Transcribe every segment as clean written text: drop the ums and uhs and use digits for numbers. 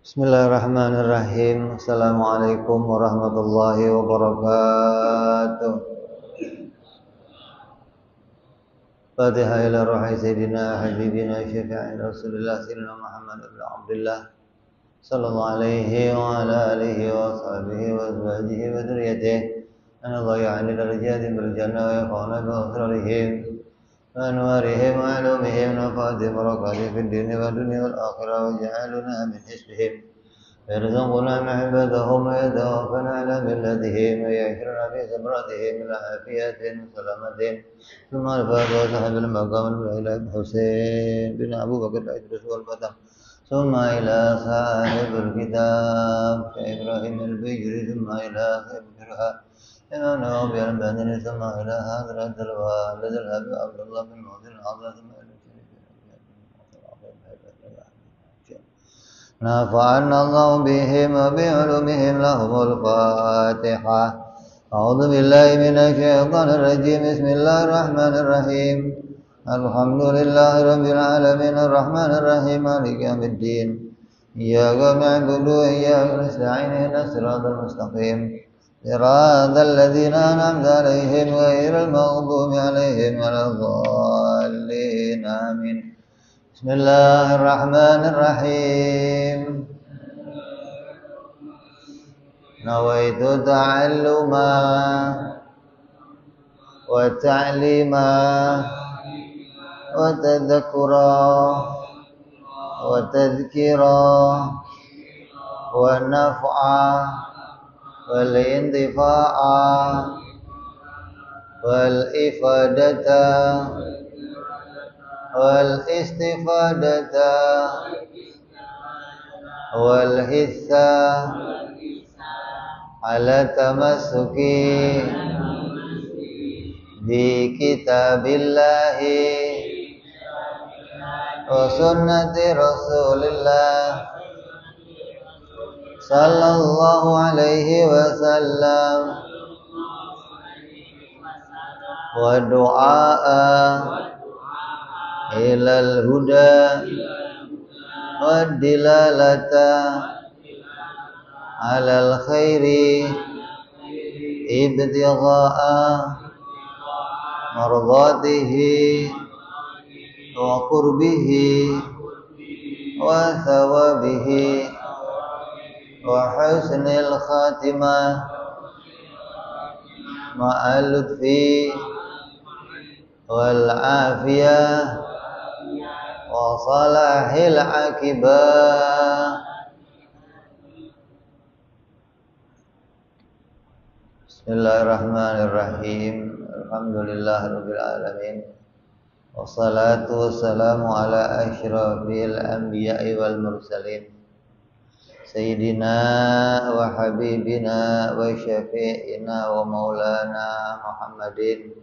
Bismillahirrahmanirrahim. Assalamualaikum warahmatullahi wabarakatuh. Fatihah ila ruhi sayyidina habibina syafi'in Rasulullah sayyidina Muhammad ibn Abdullah sallallahu alaihi wa ala alihi wa sahbihi wa azwajihi wa dzurriyyatihi an dhayani darajatin bil jannah wa yaqana bi asrarihim wa anwarihim wa ulumihim wa fadhim barakatihim fid dunya wa dunya wal akhirah wa ja'alna min hisbihim يرزقنا محبتهم ويتوفنا على ملتهم ويحشرنا في زمرتهم إلى عافية وسلامة ثم الفاتحة صاحب المقام إلى الحسين بن أبو بكر الإدريس والفتح ثم إلى صاحب الكتاب كإبراهيم البجري ثم إلى صاحب الشرحة إمام نووي البدري ثم إلى حضرة الوالد الأبي عبد الله بن محسن العظيم ثم إلى نفعنا الله بهم وبعلومهم لهم الفاتحة. أعوذ بالله من الشيطان الرجيم. بسم الله الرحمن الرحيم. الحمد لله رب العالمين الرحمن الرحيم مالك يوم الدين إياك نعبد وإياك نستعين اهدنا الصراط المستقيم صراط الذين أنعمت عليهم غير المغضوب عليهم ولا الضالين آمين. بسم الله الرحمن الرحيم. نويت تعلما وتعليما وتذكرا وتذكيرا ونفعا والانتفاعا والإفادة والاستفادة والحثة على التمسك بكتاب الله وسنة رسول الله صلى الله عليه وسلم ودعاء إلى الهدى والدلالة على الخير ابتغاء مرضاته وقربه وثوابه وحسن الخاتمة مع اللطف والعافية وصلاح العاقبة. Bismillahirrahmanirrahim. Alhamdulillahirabbil alamin. Wassalatu wassalamu ala asyrafil anbiya'i wal mursalin. Sayyidina wa habibina wa syafi'ina wa maulana Muhammadin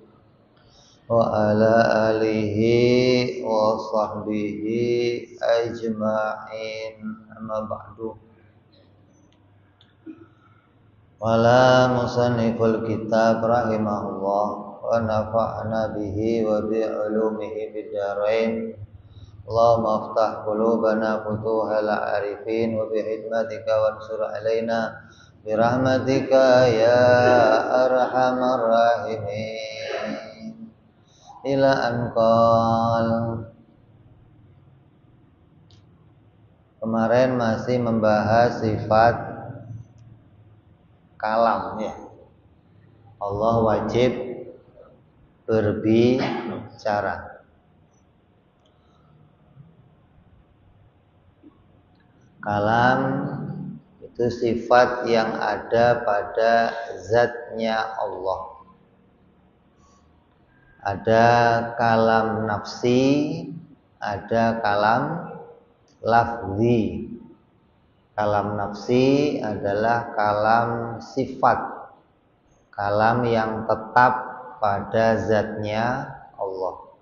wa ala alihi wa sahbihi ajma'in. Amma ba'du. Wala musanniful kitab rahimahullah wa nafa'na bihi wa bi'ulumihi bid-dharain. Allahumma aftah qulubana futuhal arifin wa bihikmatika wansur alaina birahmatika ya arhamar rahimin. Ila anqal. Kemarin masih membahas sifat kalam ya. Allah wajib berbicara. Kalam itu sifat yang ada pada zatnya Allah. Ada kalam nafsi, ada kalam lafzi. Kalam nafsi adalah kalam sifat, kalam yang tetap pada zatnya Allah.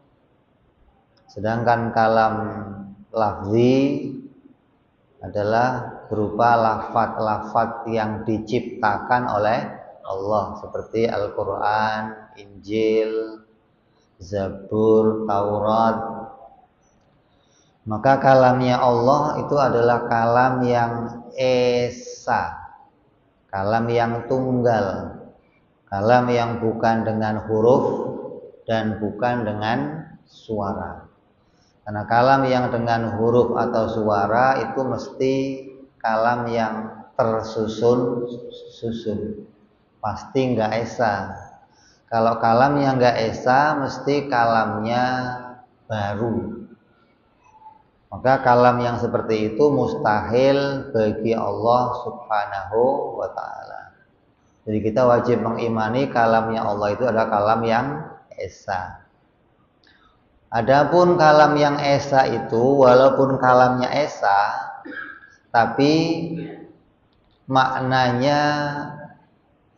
Sedangkan kalam lafzi adalah berupa lafaz-lafaz yang diciptakan oleh Allah, seperti Al-Quran, Injil, Zabur, Taurat. Maka kalamnya Allah itu adalah kalam yang esa, kalam yang tunggal, kalam yang bukan dengan huruf dan bukan dengan suara. Karena kalam yang dengan huruf atau suara itu mesti kalam yang tersusun, pasti nggak esa. Kalau kalam yang nggak esa, mesti kalamnya baru. Maka kalam yang seperti itu mustahil bagi Allah Subhanahu wa ta'ala. Jadi kita wajib mengimani kalamnya Allah itu adalah kalam yang esa. Adapun kalam yang esa itu walaupun kalamnya esa, tapi maknanya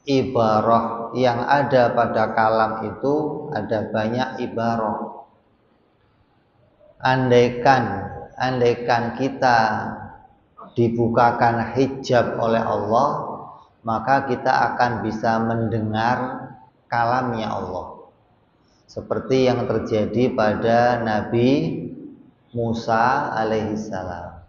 ibarah yang ada pada kalam itu ada banyak ibarah. Andaikan kita dibukakan hijab oleh Allah, maka kita akan bisa mendengar kalamnya Allah. Seperti yang terjadi pada Nabi Musa alaihissalam.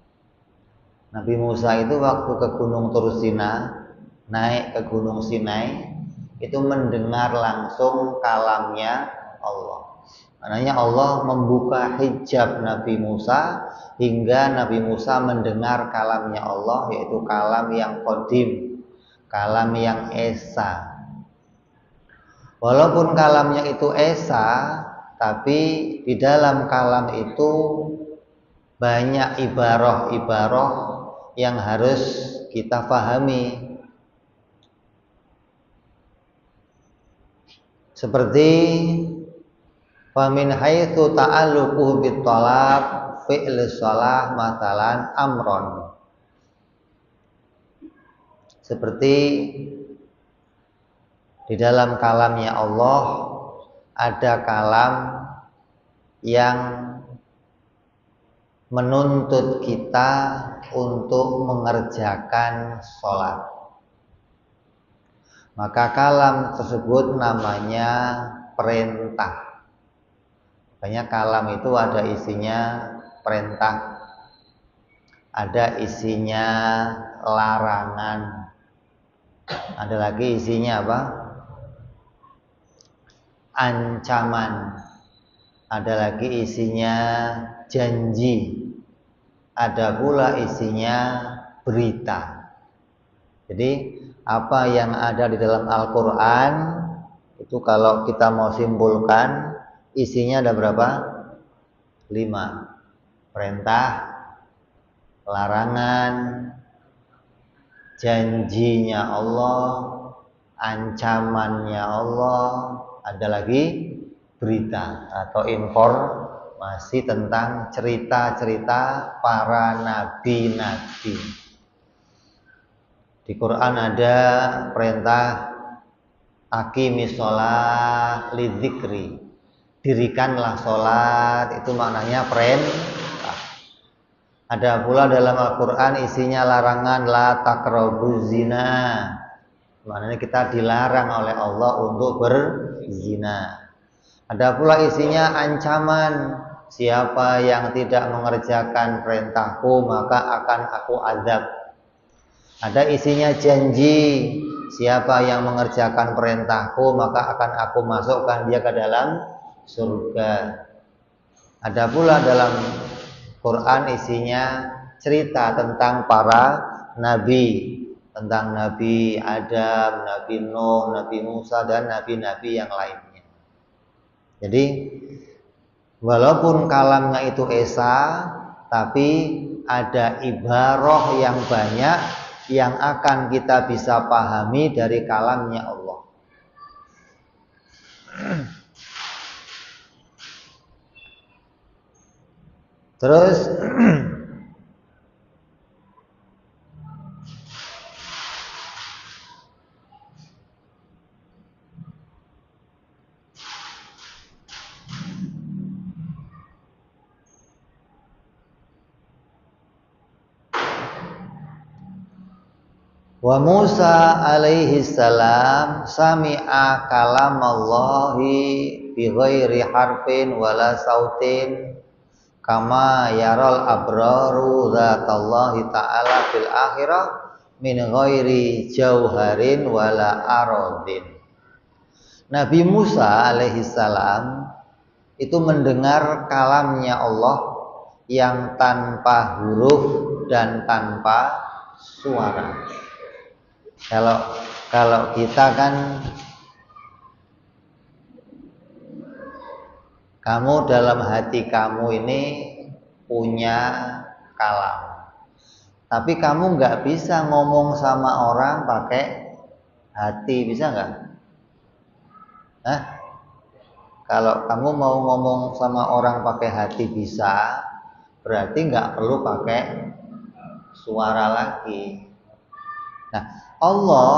Nabi Musa itu waktu ke Gunung Tursina, naik ke Gunung Sinai, itu mendengar langsung kalamnya Allah. Maknanya Allah membuka hijab Nabi Musa hingga Nabi Musa mendengar kalamnya Allah, yaitu kalam yang qadim, kalam yang esa. Walaupun kalamnya itu esa, tapi di dalam kalam itu banyak ibarah-ibarah yang harus kita pahami. Seperti famin haitsu ta'alluquhu bit talab fi'l shalah matalan amron. Seperti di dalam kalamnya Allah ada kalam yang menuntut kita untuk mengerjakan sholat. Maka kalam tersebut namanya perintah. Makanya kalam itu ada isinya perintah, ada isinya larangan, ada lagi isinya apa? Ancaman, ada lagi isinya janji, ada pula isinya berita. Jadi apa yang ada di dalam Al-Quran itu kalau kita mau simpulkan isinya ada berapa? 5. Perintah, larangan, janjinya Allah, ancamannya Allah, ada lagi berita atau informasi tentang cerita-cerita para nabi-nabi. Di Quran ada perintah aqimis shalah lidzikri, dirikanlah sholat, itu maknanya perintah. Ada pula dalam Al-Quran isinya larangan la taqrabuz zina, maknanya kita dilarang oleh Allah untuk berzina. Ada pula isinya ancaman, siapa yang tidak mengerjakan perintahku maka akan aku azab. Ada isinya janji, siapa yang mengerjakan perintahku maka akan aku masukkan dia ke dalam surga. Ada pula dalam Quran isinya cerita tentang para nabi, tentang Nabi Adam, Nabi Nuh, Nabi Musa, dan nabi-nabi yang lainnya. Jadi walaupun kalamnya itu esa, tapi ada ibarah yang banyak yang akan kita bisa pahami dari kalamnya Allah. Terus wa Musa alaihi salam sami'a kalamallahi bi ghairi harfin wala sautin kama yaral abraru dzatallahi ta'ala fil akhirah min ghairi jauharin wala aradin. Nabi Musa alaihissalam itu mendengar kalamnya Allah yang tanpa huruf dan tanpa suara. Kalau kita kan, kamu dalam hati kamu ini punya kalam, tapi kamu nggak bisa ngomong sama orang pakai hati, bisa nggak? Hah? Kalau kamu mau ngomong sama orang pakai hati bisa, berarti nggak perlu pakai suara lagi. Nah, Allah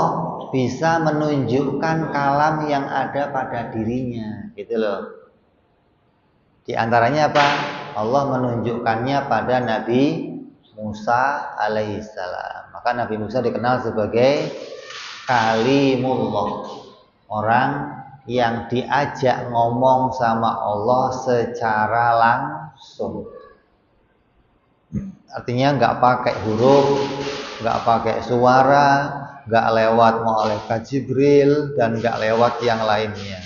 bisa menunjukkan kalam yang ada pada dirinya, gitu loh. Di antaranya apa? Allah menunjukkannya pada Nabi Musa alaihissalam. Maka Nabi Musa dikenal sebagai Kalimullah, orang yang diajak ngomong sama Allah secara langsung. Artinya nggak pakai huruf, nggak pakai suara, nggak lewat malaikat Jibril, dan nggak lewat yang lainnya.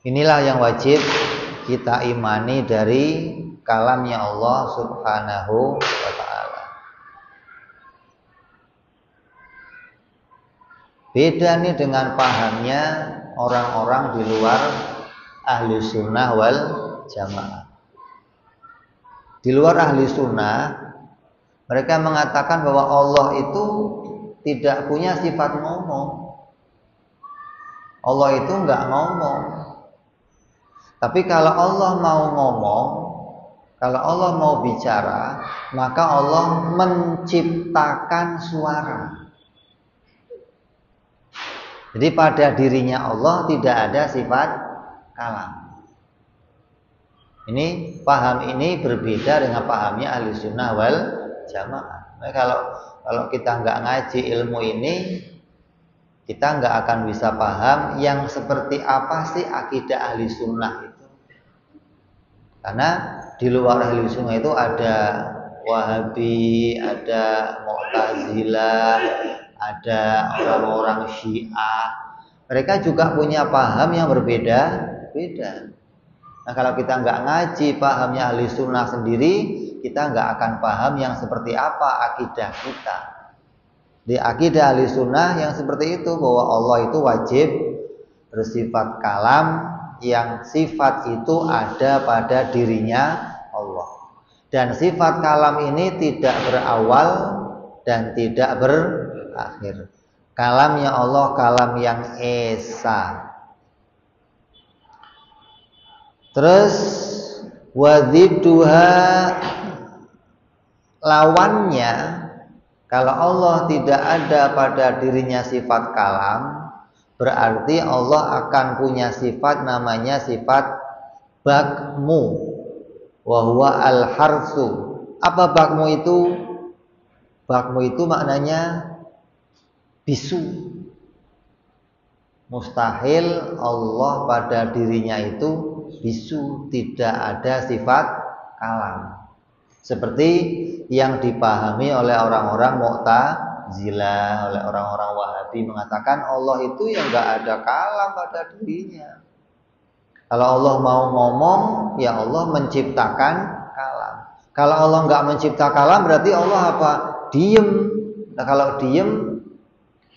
Inilah yang wajib kita imani dari kalamnya Allah subhanahu wa ta'ala. Beda nih dengan pahamnya orang-orang di luar ahli sunnah wal jamaah. Di luar ahli sunnah, mereka mengatakan bahwa Allah itu tidak punya sifat ngomong. Allah itu nggak ngomong. Tapi kalau Allah mau ngomong, kalau Allah mau bicara, maka Allah menciptakan suara. Jadi pada dirinya Allah tidak ada sifat kalam. Ini paham ini berbeda dengan pahamnya ahli sunnah wal jamaah. Nah, kalau kita nggak ngaji ilmu ini, kita nggak akan bisa paham yang seperti apa sih akidah ahli sunnah itu. Karena di luar ahli sunnah itu ada Wahabi, ada Mu'tazilah, ada orang-orang Syiah. Mereka juga punya paham yang berbeda-beda. Nah, kalau kita nggak ngaji pahamnya ahli sunnah sendiri, kita nggak akan paham yang seperti apa akidah kita. Di akidah ahli sunnah yang seperti itu, bahwa Allah itu wajib bersifat kalam, yang sifat itu ada pada dirinya Allah. Dan sifat kalam ini tidak berawal dan tidak berakhir. Kalamnya Allah kalam yang esa. Terus wadziduha, lawannya, kalau Allah tidak ada pada dirinya sifat kalam, berarti Allah akan punya sifat namanya sifat bakmu, wa huwa al-harsu. Apa bakmu itu? Bakmu itu maknanya bisu. Mustahil Allah pada dirinya itu bisu, tidak ada sifat kalam. Seperti yang dipahami oleh orang-orang Mu'tazilah, oleh orang-orang Wahabi, mengatakan Allah itu yang nggak ada kalam pada dirinya. Kalau Allah mau ngomong, ya Allah menciptakan kalam. Kalau Allah nggak mencipta kalam, berarti Allah apa? Diem. Nah, kalau diem,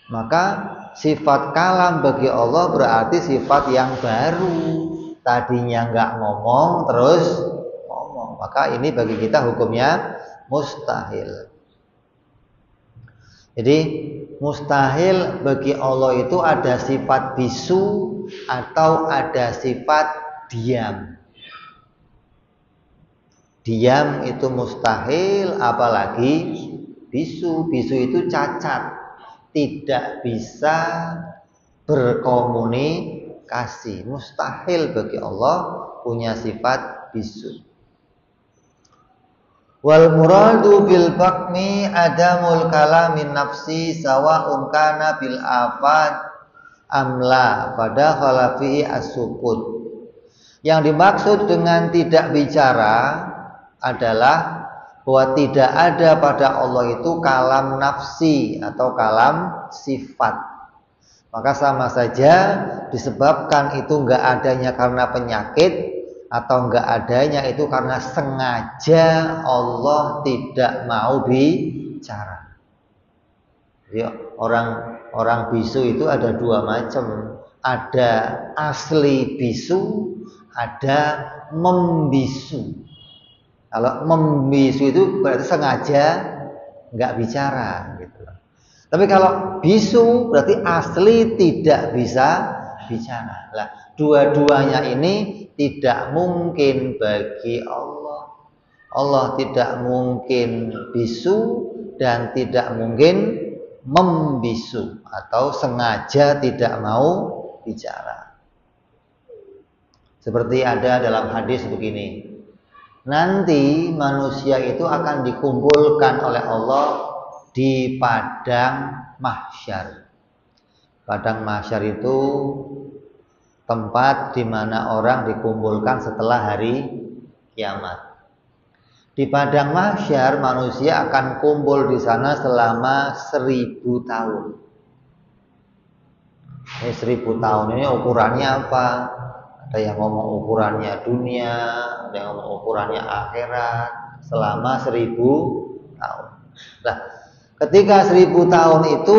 maka sifat kalam bagi Allah berarti sifat yang baru. Tadinya nggak ngomong, terus ngomong. Maka ini bagi kita hukumnya mustahil. Jadi mustahil bagi Allah itu ada sifat bisu atau ada sifat diam. Diam itu mustahil, apalagi bisu. Bisu itu cacat, tidak bisa berkomunikasi. Mustahil bagi Allah punya sifat bisu. Wal muradu bil bakmi adamul kalamin nafsi sawa'un kana bil afad amla pada khalafihi as-sukut. Yang dimaksud dengan tidak bicara adalah bahwa tidak ada pada Allah itu kalam nafsi atau kalam sifat. Maka sama saja disebabkan itu enggak adanya karena penyakit atau enggak adanya itu karena sengaja Allah tidak mau bicara. Jadi orang bisu itu ada dua macam. Ada asli bisu, ada membisu. Kalau membisu itu berarti sengaja nggak bicara gitu. Tapi kalau bisu berarti asli tidak bisa bicara. Lah, dua-duanya ini tidak mungkin bagi Allah. Allah tidak mungkin bisu dan tidak mungkin membisu atau sengaja tidak mau bicara. Seperti ada dalam hadis begini. Nanti manusia itu akan dikumpulkan oleh Allah di padang mahsyar. Padang mahsyar itu tempat di mana orang dikumpulkan setelah hari kiamat. Di padang mahsyar manusia akan kumpul di sana selama 1000 tahun. Ini 1000 tahun ini ukurannya apa? Ada yang ngomong ukurannya dunia, ada yang ngomong ukurannya akhirat, selama 1000 tahun. Nah, ketika 1000 tahun itu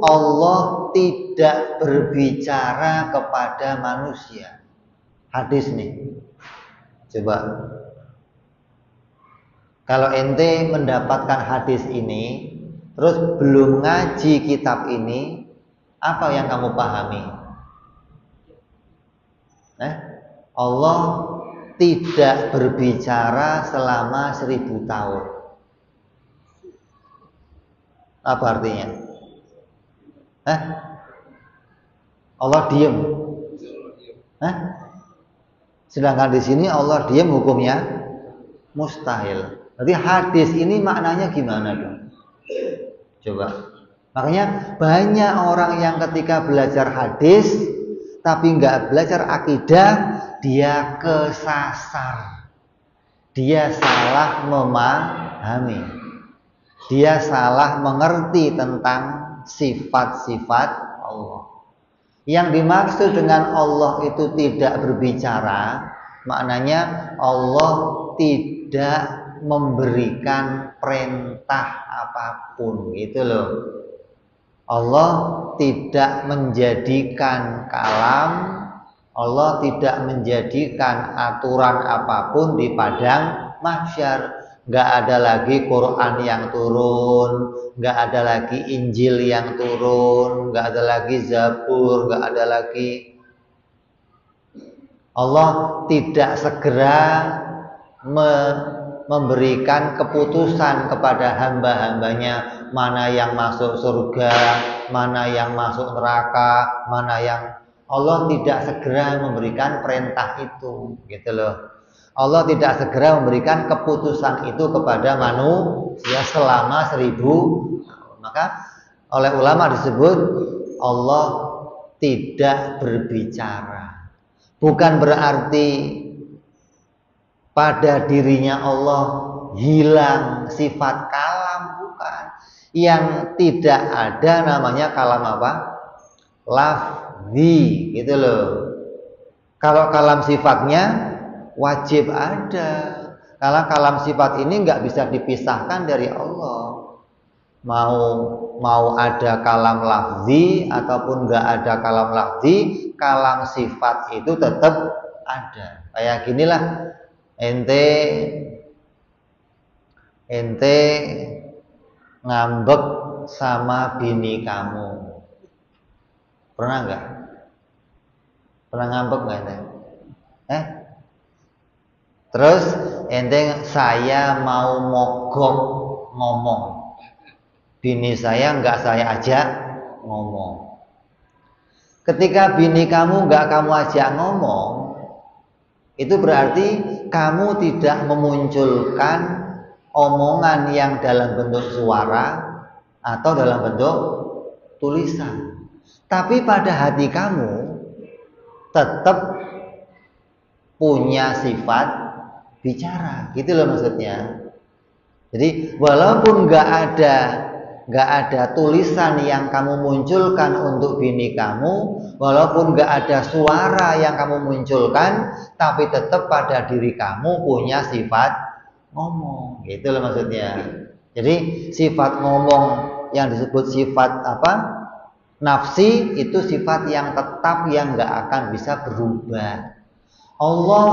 Allah tidak berbicara kepada manusia. Hadis nih. Coba. Kalau ente mendapatkan hadis ini, terus belum ngaji kitab ini, apa yang kamu pahami? Allah tidak berbicara selama 1000 tahun. Apa artinya? Allah diem. Sedangkan di sini Allah diem hukumnya mustahil. Berarti hadis ini maknanya gimana dong? Coba. Makanya banyak orang yang ketika belajar hadis tapi nggak belajar akidah, dia kesasar. Dia salah memahami. Dia salah mengerti tentang sifat-sifat Allah. Yang dimaksud dengan Allah itu tidak berbicara, maknanya Allah tidak memberikan perintah apapun, gitu loh. Allah tidak menjadikan kalam, Allah tidak menjadikan aturan apapun di padang mahsyar. Nggak ada lagi Quran yang turun, nggak ada lagi Injil yang turun, nggak ada lagi Zabur, nggak ada lagi. Allah tidak segera memberikan keputusan kepada hamba-hambanya mana yang masuk surga, mana yang masuk neraka, mana yang Allah tidak segera memberikan perintah itu, gitu loh. Allah tidak segera memberikan keputusan itu kepada manusia selama 1000 tahun. Maka oleh ulama disebut Allah tidak berbicara. Bukan berarti pada dirinya Allah hilang sifat kalam, bukan. Yang tidak ada namanya kalam apa? Lafzi, gitu loh. Kalau kalam sifatnya wajib ada. Kalau kalam sifat ini nggak bisa dipisahkan dari Allah. Mau ada kalam lafzi ataupun nggak ada kalam lafzi, kalam sifat itu tetap ada. Kayak ginilah, ente ngambek sama bini kamu. Pernah nggak? Pernah ngambek nggak ente? Terus ente, saya mau mogok ngomong, bini saya nggak saya ajak ngomong. Ketika bini kamu nggak kamu ajak ngomong, itu berarti kamu tidak memunculkan omongan yang dalam bentuk suara atau dalam bentuk tulisan. Tapi pada hati kamu tetap punya sifat bicara, gitu loh maksudnya. Jadi walaupun nggak ada tulisan yang kamu munculkan untuk bini kamu, walaupun nggak ada suara yang kamu munculkan, tapi tetap pada diri kamu punya sifat ngomong, gitu loh maksudnya. Jadi sifat ngomong yang disebut sifat nafsi itu sifat yang tetap, yang nggak akan bisa berubah. Allah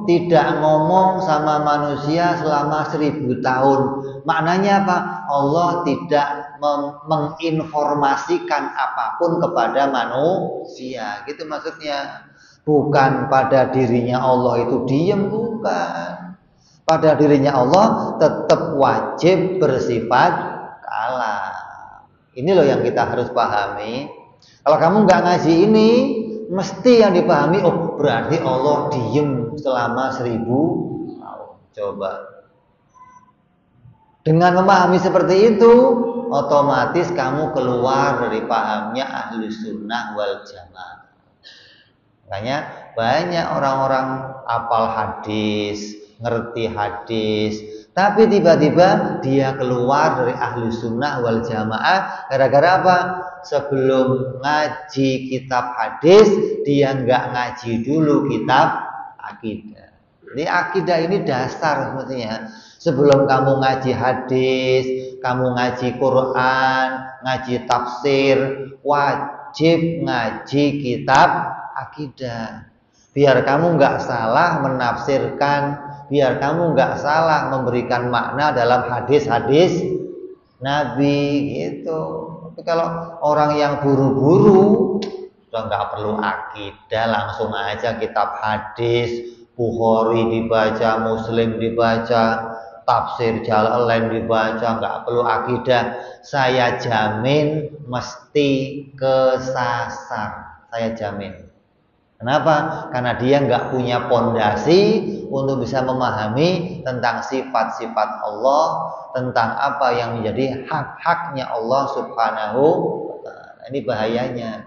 tidak ngomong sama manusia selama 1000 tahun. Maknanya apa? Allah tidak menginformasikan apapun kepada manusia. Gitu maksudnya. Bukan pada dirinya Allah itu diam, bukan. Pada dirinya Allah tetap wajib bersifat kalam. Ini loh yang kita harus pahami. Kalau kamu nggak ngaji ini, mesti yang dipahami, oh berarti Allah diem selama 1000 tahun. Coba. Dengan memahami seperti itu, otomatis kamu keluar dari pahamnya Ahlus Sunnah wal Jamaah. Makanya banyak orang-orang hafal hadis, ngerti hadis, tapi tiba-tiba dia keluar dari Ahlus Sunnah wal Jamaah gara-gara apa? Sebelum ngaji kitab hadis, dia nggak ngaji dulu kitab akidah. Jadi akidah ini dasar maksudnya. Sebelum kamu ngaji hadis, kamu ngaji Quran, ngaji tafsir, wajib ngaji kitab akidah. Biar kamu nggak salah menafsirkan, biar kamu nggak salah memberikan makna dalam hadis-hadis Nabi gitu. Tapi kalau orang yang buru-buru, sudah nggak perlu akidah, langsung aja kitab hadis, Bukhari dibaca, Muslim dibaca, tafsir Jalalain dibaca, nggak perlu akidah. Saya jamin mesti kesasar, saya jamin. Kenapa? Karena dia nggak punya pondasi untuk bisa memahami tentang sifat-sifat Allah, tentang apa yang menjadi hak-haknya Allah Subhanahu wa ta'ala. Ini bahayanya.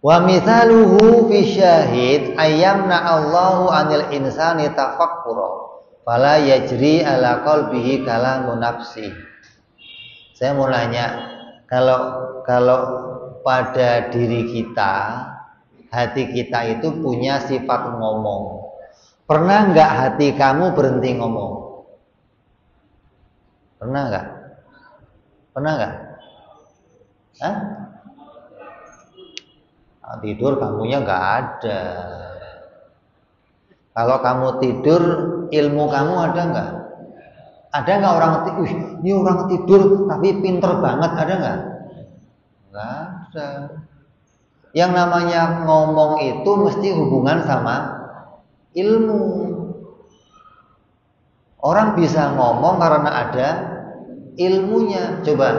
Wa mithaluhu fi syahid ayyamna Allahu 'anil insani tafakkura fala yajri ala qalbihi kalamun nafsi. Saya mau nanya, kalau pada diri kita, hati kita itu punya sifat ngomong. Pernah nggak hati kamu berhenti ngomong? Pernah nggak? Pernah nggak? Hah? Tidur kamunya nggak ada. Kalau kamu tidur, ilmu kamu ada nggak? Ada nggak orang tidur? Ini orang tidur tapi pinter banget, ada nggak? Nggak ada. Yang namanya ngomong itu mesti hubungan sama ilmu. Orang bisa ngomong karena ada ilmunya. Coba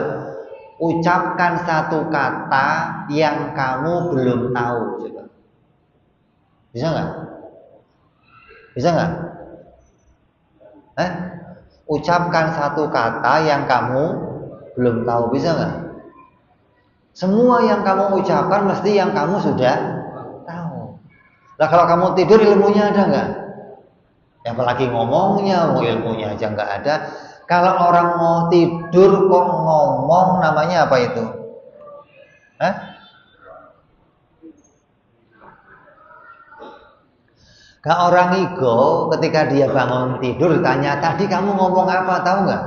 ucapkan satu kata yang kamu belum tahu. Coba. Bisa nggak? Bisa nggak? Ucapkan satu kata yang kamu belum tahu. Bisa nggak? Semua yang kamu ucapkan mesti yang kamu sudah tahu. Nah kalau kamu tidur ilmunya ada nggak? Apalagi ngomongnya, mau ilmunya aja nggak ada. Kalau orang mau tidur kok ngomong, namanya apa itu? Kalau orang ego ketika dia bangun tidur ditanya, tadi kamu ngomong apa, tahu nggak?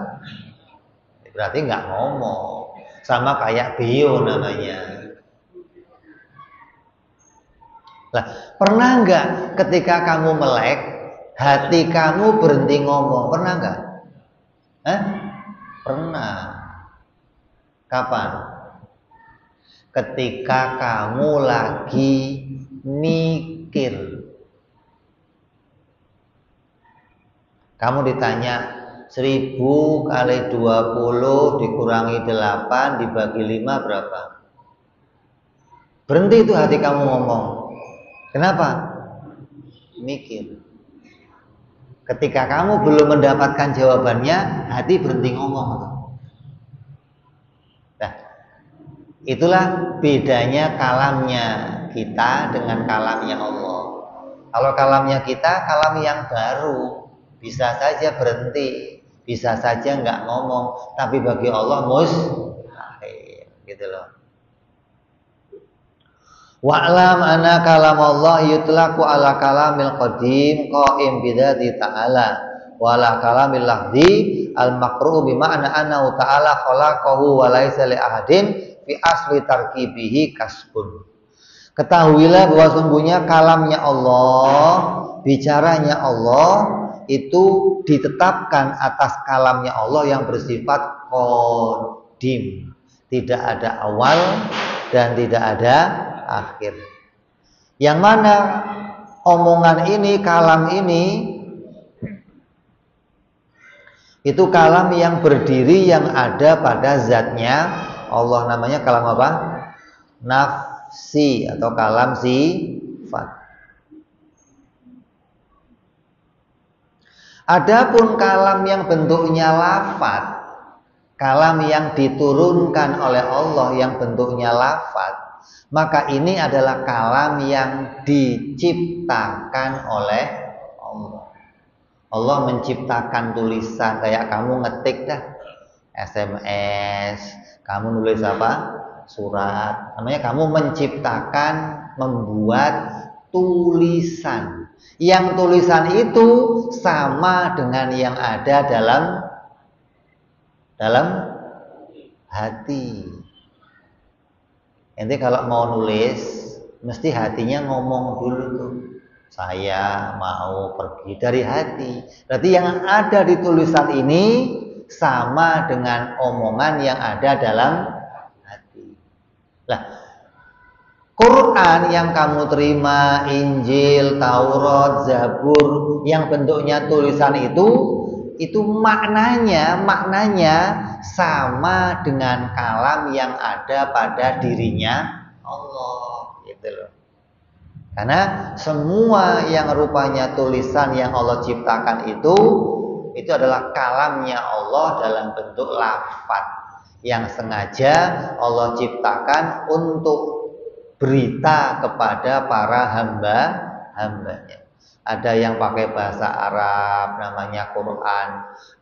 Berarti nggak ngomong. Sama kayak bio namanya. Lah, pernah nggak ketika kamu melek, hati kamu berhenti ngomong? Pernah nggak? Pernah. Kapan? Ketika kamu lagi mikir. Kamu ditanya 1000 kali 20 dikurangi 8 dibagi 5 berapa? Berhenti itu hati kamu ngomong. Kenapa? Mikir. Ketika kamu belum mendapatkan jawabannya, hati berhenti ngomong. Nah, Itulah bedanya kalamnya kita dengan kalamnya Allah. Kalau kalamnya kita, kalam yang baru, bisa saja berhenti, bisa saja nggak ngomong, tapi bagi Allah mustahil, gitu loh. Wa'lam anna kalam Allah yutlaqu ala kalamil qadim qaim bidzati ta'ala wa ala kalamil lafzi al maqru' bi ma'na annahu ta'ala khalaqahu wa laisa li ahadin fi asli tarkibihi kasbun. Ketahuilah bahwa sungguhnya kalamnya Allah, bicaranya Allah itu ditetapkan atas kalamnya Allah yang bersifat qadim, tidak ada awal dan tidak ada akhir. Yang mana omongan ini, kalam ini itu kalam yang berdiri, yang ada pada zatnya Allah. Namanya kalam apa? Nafsi atau kalam sifat. Adapun kalam yang bentuknya lafaz, kalam yang diturunkan oleh Allah yang bentuknya lafaz, maka ini adalah kalam yang diciptakan oleh Allah. Allah menciptakan tulisan, kayak kamu ngetik dah SMS, kamu nulis apa? Surat. Namanya kamu menciptakan, membuat tulisan. Yang tulisan itu sama dengan yang ada dalam hati. Nanti kalau mau nulis, mesti hatinya ngomong dulu tuh, saya mau pergi dari hati. Berarti yang ada di tulisan ini sama dengan omongan yang ada dalam hati. Lah, Quran yang kamu terima, Injil, Taurat, Zabur, yang bentuknya tulisan itu maknanya sama dengan kalam yang ada pada dirinya Allah, gitu loh. Karena semua yang rupanya tulisan yang Allah ciptakan itu adalah kalamnya Allah dalam bentuk lafaz yang sengaja Allah ciptakan untuk berita kepada para hamba-hambanya. Ada yang pakai bahasa Arab namanya Quran,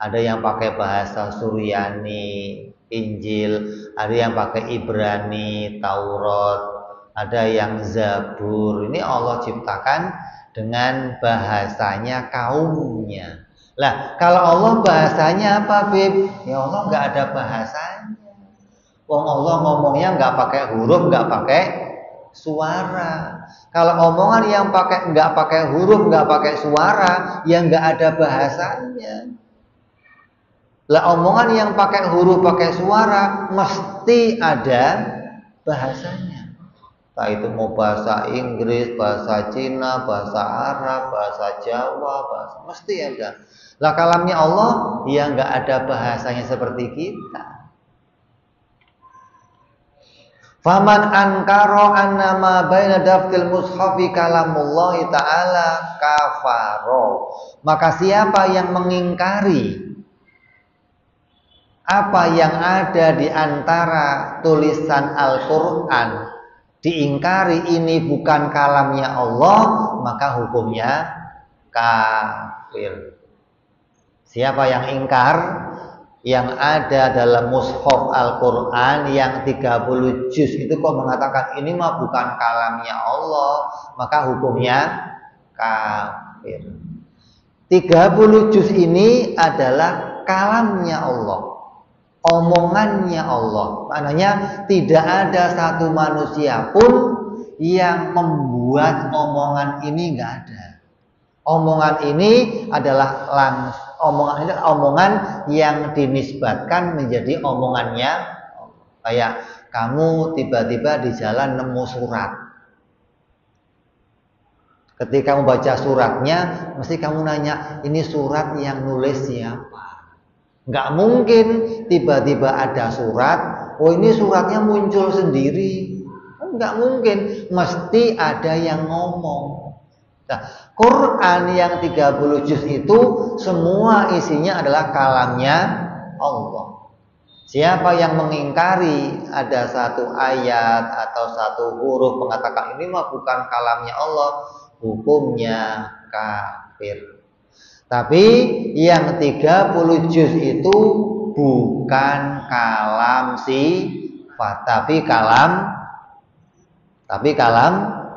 ada yang pakai bahasa Suryani Injil, ada yang pakai Ibrani Taurat, ada yang Zabur. Ini Allah ciptakan dengan bahasanya kaumnya. Lah, kalau Allah bahasanya apa, Bib? Ya Allah nggak ada bahasanya. Wong Allah ngomongnya nggak pakai huruf, nggak pakai suara. Kalau omongan yang nggak pakai huruf, nggak pakai suara, yang nggak ada bahasanya. Lah, omongan yang pakai huruf, pakai suara, mesti ada bahasanya. Entah itu mau bahasa Inggris, bahasa Cina, bahasa Arab, bahasa Jawa, mesti ada. Lah, kalamnya Allah yang nggak ada bahasanya seperti kita. Faman ankara annama baina daftil mushafi kalamullahi ta'ala kafaro. Maka siapa yang mengingkari apa yang ada di antara tulisan Al-Quran, diingkari ini bukan kalamnya Allah, maka hukumnya kafir. Siapa yang ingkar yang ada dalam mushaf Al-Quran yang 30 juz itu kok mengatakan ini mah bukan kalamnya Allah, maka hukumnya kafir. 30 juz ini adalah kalamnya Allah, omongannya Allah. Maknanya tidak ada satu manusia pun yang membuat omongan ini, nggak ada. Omongan ini adalah omongan yang dinisbatkan menjadi omongannya. Kayak kamu tiba-tiba di jalan nemu surat. Ketika membaca suratnya, mesti kamu nanya, ini surat yang nulis siapa? Nggak mungkin tiba-tiba ada surat, oh ini suratnya muncul sendiri. Nggak mungkin, mesti ada yang ngomong. Nah, Quran yang 30 juz itu semua isinya adalah kalamnya Allah. Siapa yang mengingkari ada satu ayat atau satu huruf mengatakan ini mah bukan kalamnya Allah, hukumnya kafir. Tapi yang 30 juz itu bukan kalam sifat, tapi kalam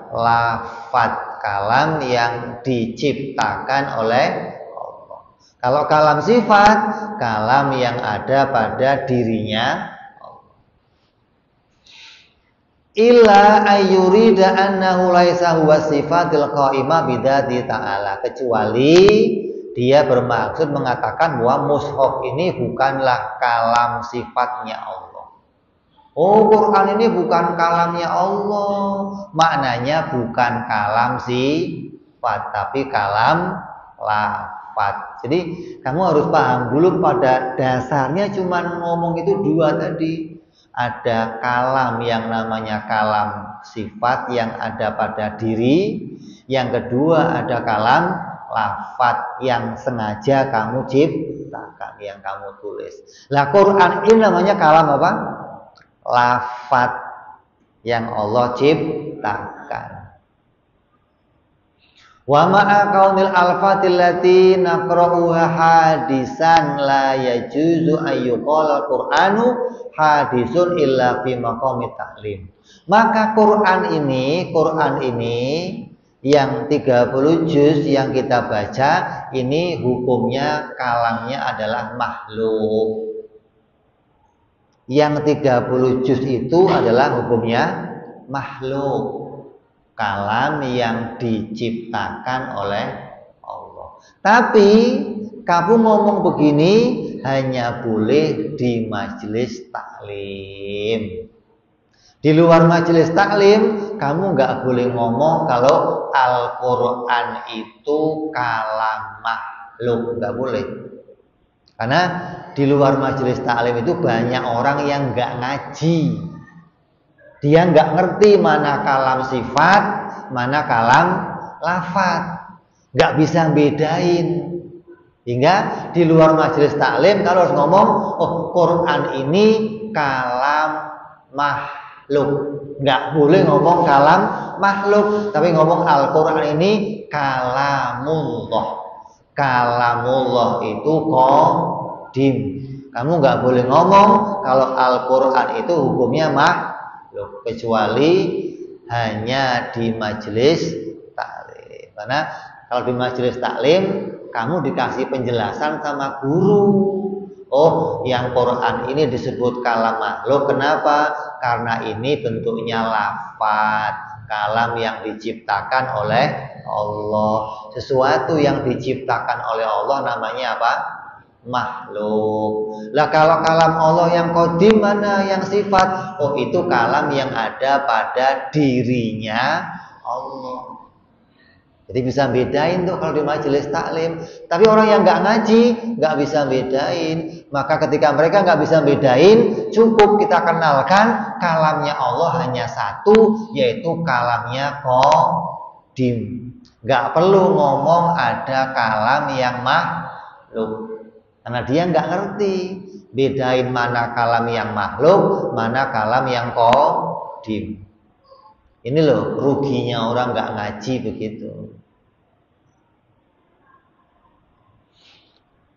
lafaz, kalam yang diciptakan oleh Allah. Kalau kalam sifat, kalam yang ada pada dirinya Allah. Illa ayyurida annahu laisa huwa sifatil qaimah bidzati ta'ala, kecuali dia bermaksud mengatakan bahwa mushaf ini bukanlah kalam sifatnya Allah. Oh, Quran ini bukan kalamnya Allah, maknanya bukan kalam sifat, tapi kalam lafaz. Jadi kamu harus paham dulu pada dasarnya cuma ngomong itu dua tadi. Ada kalam yang namanya kalam sifat yang ada pada diri. Yang kedua ada kalam lafaz yang sengaja kamu ciptakan, yang kamu tulis. Lah Quran ini namanya kalam apa? Lafaz yang Allah ciptakan. Wa ma'a kaunil alfatil lati naqra'uha hadisan la yajuzu ayyuqala Qur'anu hadisun illa fi maqami ta'lim. Maka Quran ini yang 30 juz yang kita baca ini hukumnya kalamnya adalah makhluk. Yang 30 juz itu adalah hukumnya makhluk, kalam yang diciptakan oleh Allah. Tapi kamu ngomong begini hanya boleh di majelis taklim. Di luar majelis taklim kamu nggak boleh ngomong kalau Al-Quran itu kalam makhluk, nggak boleh. Karena di luar majelis taklim itu banyak orang yang nggak ngaji. Dia nggak ngerti mana kalam sifat, mana kalam lafaz, nggak bisa bedain. Hingga di luar majelis taklim kalau harus ngomong, oh Quran ini kalam makhluk, nggak boleh ngomong kalam makhluk, tapi ngomong Al-Quran ini kalamullah. Kalamullah itu qadim. Kamu nggak boleh ngomong kalau Al-Quran itu hukumnya makhluk, kecuali hanya di majelis taklim. Karena kalau di majelis taklim kamu dikasih penjelasan sama guru. Oh, yang Quran ini disebut kalam makhluk. Kenapa? Karena ini bentuknya lafaz, kalam yang diciptakan oleh Allah. Sesuatu yang diciptakan oleh Allah namanya apa? Makhluk. Lah kalau kalam Allah yang qadim mana yang sifat? Oh, itu kalam yang ada pada dirinya Allah. Jadi bisa bedain tuh kalau di majelis taklim. Tapi orang yang nggak ngaji nggak bisa bedain. Maka ketika mereka nggak bisa bedain, cukup kita kenalkan kalamnya Allah hanya satu, yaitu kalamnya qadim. Nggak perlu ngomong ada kalam yang makhluk, karena dia nggak ngerti bedain mana kalam yang makhluk, mana kalam yang qadim. Ini loh ruginya orang nggak ngaji begitu.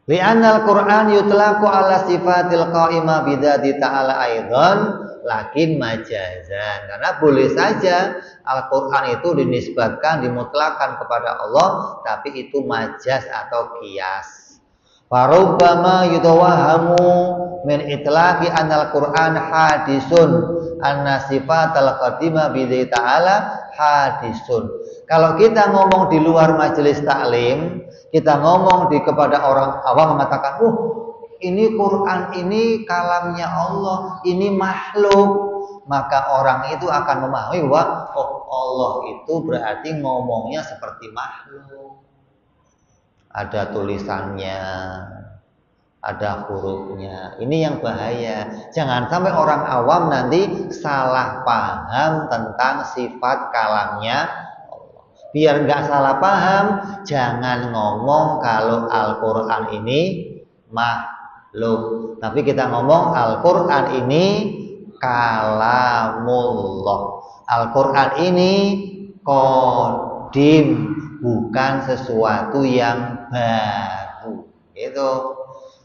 Li'anal Qur'an yutlaqu ala sifatil qa'imah bidzati ta'ala aidan lakin majazan. Karena boleh saja Al-Qur'an itu dinisbatkan, dimutlakan kepada Allah, tapi itu majaz atau qiyas. Farubbama yutawahamu min itlaqi anal Qur'an hadisun anna sifatal qadimah bidzati ta'ala hadisun. Kalau kita ngomong di luar majelis taklim, kita ngomong kepada orang awam mengatakan, ini Quran ini kalamnya Allah, ini makhluk, maka orang itu akan memahami bahwa Allah itu berarti ngomongnya seperti makhluk. Ada tulisannya, ada hurufnya. Ini yang bahaya. Jangan sampai orang awam nanti salah paham tentang sifat kalamnya Allah. Biar nggak salah paham, jangan ngomong kalau Al-Quran ini makhluk. Loh, tapi kita ngomong Al-Quran ini kalamullah. Al-Quran ini qadim, bukan sesuatu yang baru. Itu.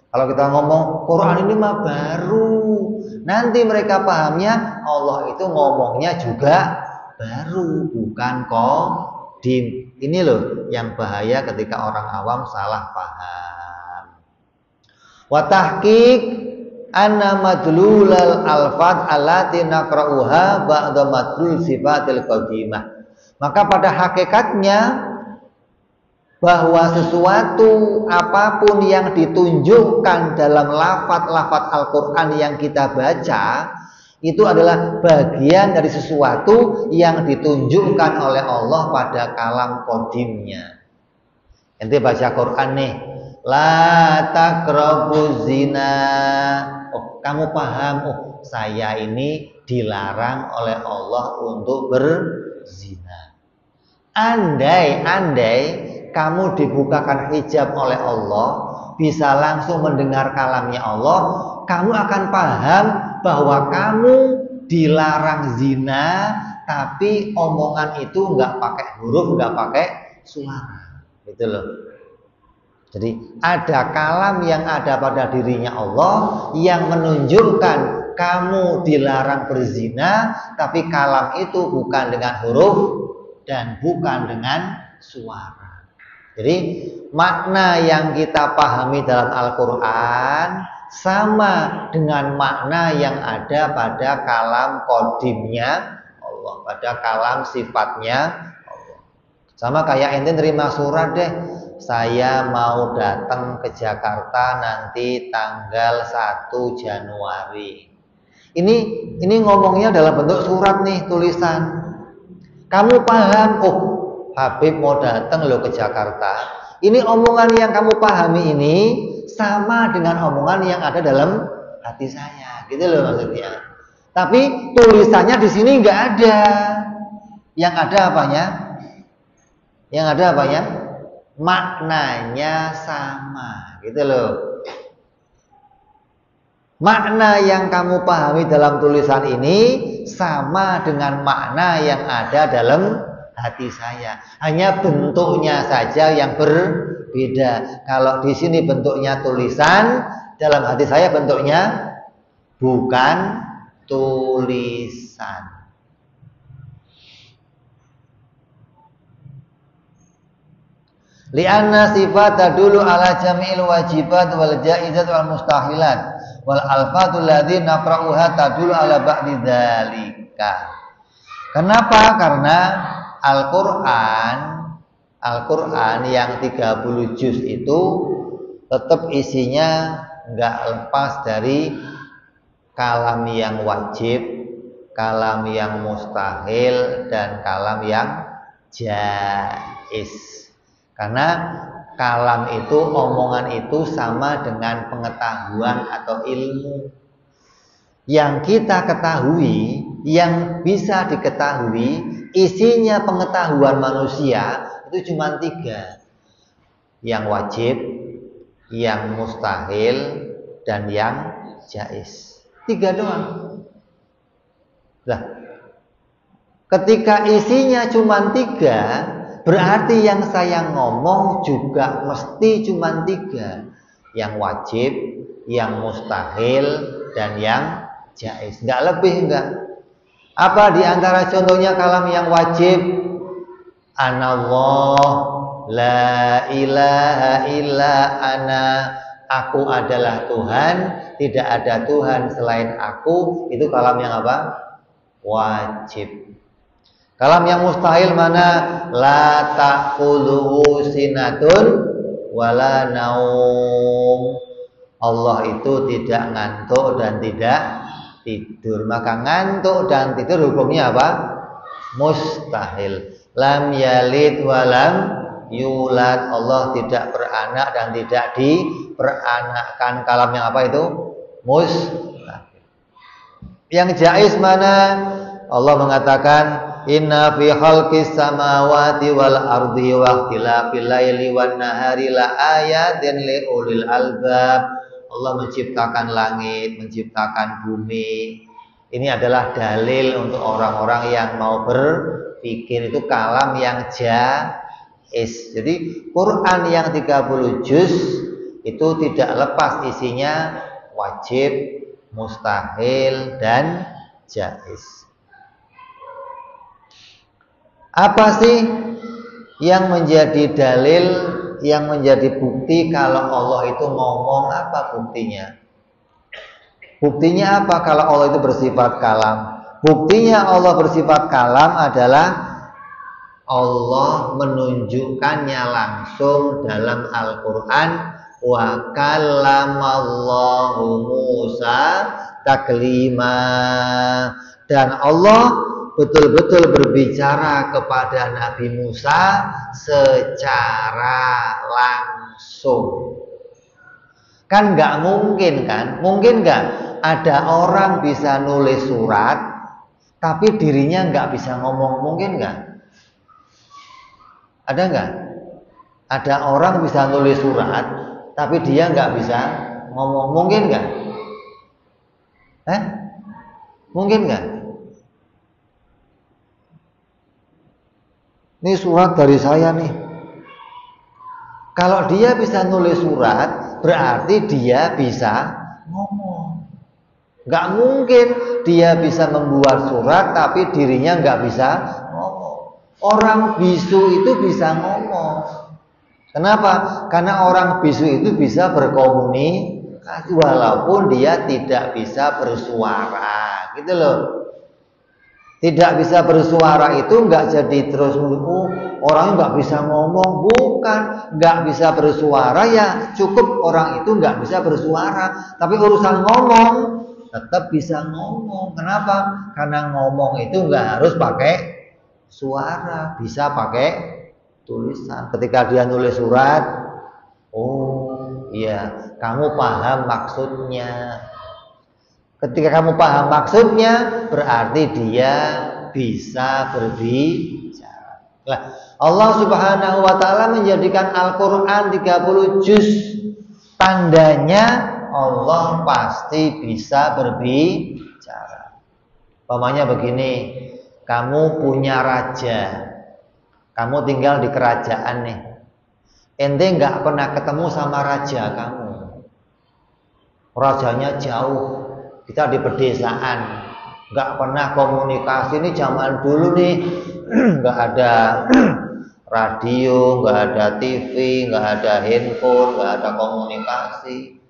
Kalau kita ngomong Quran ini mah baru, nanti mereka pahamnya Allah itu ngomongnya juga baru, bukan qadim. Ini loh yang bahaya ketika orang awam salah paham. Wa tahqiq anna madlulal alfaz allati naqra'uha ba'da madlul sifatil qadimah. Maka pada hakikatnya bahwa sesuatu apapun yang ditunjukkan dalam lafaz-lafaz Al-Quran yang kita baca itu adalah bagian dari sesuatu yang ditunjukkan oleh Allah pada kalam qadimnya. Ente baca Quran nih, la taqrabuz zina. Oh, kamu paham, oh saya ini dilarang oleh Allah untuk berzina. Andai kamu dibukakan hijab oleh Allah, bisa langsung mendengar kalamnya Allah, kamu akan paham bahwa kamu dilarang zina, tapi omongan itu nggak pakai huruf, nggak pakai suara, gitu loh. Jadi ada kalam yang ada pada dirinya Allah yang menunjukkan kamu dilarang berzina, tapi kalam itu bukan dengan huruf dan bukan dengan suara. Jadi makna yang kita pahami dalam Al-Quran sama dengan makna yang ada pada kalam qadimnya Allah, pada kalam sifatnya Allah. Sama kayak ente terima surat deh, saya mau datang ke Jakarta nanti tanggal 1 Januari. Ini ngomongnya dalam bentuk surat nih, tulisan. Kamu paham, oh Habib mau datang loh ke Jakarta. Ini omongan yang kamu pahami ini sama dengan omongan yang ada dalam hati saya, gitu loh maksudnya. Tapi tulisannya di sini nggak ada. Yang ada apanya? Yang ada apanya? Maknanya sama, gitu loh. Makna yang kamu pahami dalam tulisan ini sama dengan makna yang ada dalam hati saya. Hanya bentuknya saja yang berbeda. Kalau di sini bentuknya tulisan, dalam hati saya bentuknya bukan tulisan. Li'anna sifat tadulu ala jami'il wajibat wal jaizat wal mustahilat wal alfatul ladzi naqra'uha tadulu ala ba'di dzalika. Kenapa? Karena Al-Quran yang 30 juz itu tetap isinya nggak lepas dari kalam yang wajib, kalam yang mustahil, dan kalam yang jaiz. Karena kalam itu, omongan itu sama dengan pengetahuan atau ilmu. Yang kita ketahui, yang bisa diketahui, isinya pengetahuan manusia itu cuma 3. Yang wajib, yang mustahil, dan yang jaiz. 3 doang. Nah, ketika isinya cuma 3, berarti yang saya ngomong juga mesti cuma 3. Yang wajib, yang mustahil, dan yang jaiz. Nggak lebih, nggak. Apa di antara contohnya kalam yang wajib? Anallah, la ilaha illa ana. Aku adalah Tuhan, tidak ada Tuhan selain aku. Itu kalam yang apa? Wajib. Kalam yang mustahil mana? La ta'khudhuhu sinatun wala naum. Allah itu tidak ngantuk dan tidak tidur. Maka ngantuk dan tidur hukumnya apa? Mustahil. Lam yalid walam yulad. Allah tidak beranak dan tidak diperanakkan. Kalam yang apa itu? Mustahil. Yang jaiz mana? Allah mengatakan, inna fi khalqis samawati wal ardi wa ikhtilafil laili wan nahari la ayatin li ulil albab. Allah menciptakan langit, menciptakan bumi. Ini adalah dalil untuk orang-orang yang mau berpikir, itu kalam yang jaiz. Jadi Quran yang 30 juz itu tidak lepas isinya wajib, mustahil, dan jaiz. Apa sih yang menjadi dalil, yang menjadi bukti kalau Allah itu ngomong? Apa buktinya? Buktinya apa kalau Allah itu bersifat kalam? Buktinya Allah bersifat kalam adalah Allah menunjukkannya langsung dalam Al-Quran. Wa kallamallahu Musa taklima. Dan Allah betul-betul berbicara kepada Nabi Musa secara langsung. Kan nggak mungkin kan? Mungkin nggak ada orang bisa nulis surat tapi dirinya nggak bisa ngomong? Mungkin nggak? Ada nggak? Ada orang bisa nulis surat tapi dia nggak bisa ngomong? Mungkin nggak? Mungkin nggak? Ini surat dari saya nih. Kalau dia bisa nulis surat, berarti dia bisa ngomong. Nggak mungkin dia bisa membuat surat, tapi dirinya nggak bisa ngomong. Orang bisu itu bisa ngomong. Kenapa? Karena orang bisu itu bisa berkomunikasi, walaupun dia tidak bisa bersuara. Gitu loh. Tidak bisa bersuara itu nggak jadi terus orang nggak bisa ngomong, bukan nggak bisa bersuara ya cukup orang itu nggak bisa bersuara, tapi urusan ngomong tetap bisa ngomong. Kenapa? Karena ngomong itu nggak harus pakai suara, bisa pakai tulisan. Ketika dia nulis surat, oh iya, kamu paham maksudnya. Ketika kamu paham maksudnya, berarti dia bisa berbicara. Nah, Allah Subhanahu wa taala menjadikan Al-Qur'an 30 juz. Tandanya Allah pasti bisa berbicara. Umpamanya begini, kamu punya raja. Kamu tinggal di kerajaan nih. Ente nggak pernah ketemu sama raja kamu. Rajanya jauh. Kita di pedesaan, nggak pernah komunikasi. Ini zaman dulu nih, nggak ada radio, nggak ada TV, nggak ada handphone, nggak ada komunikasi.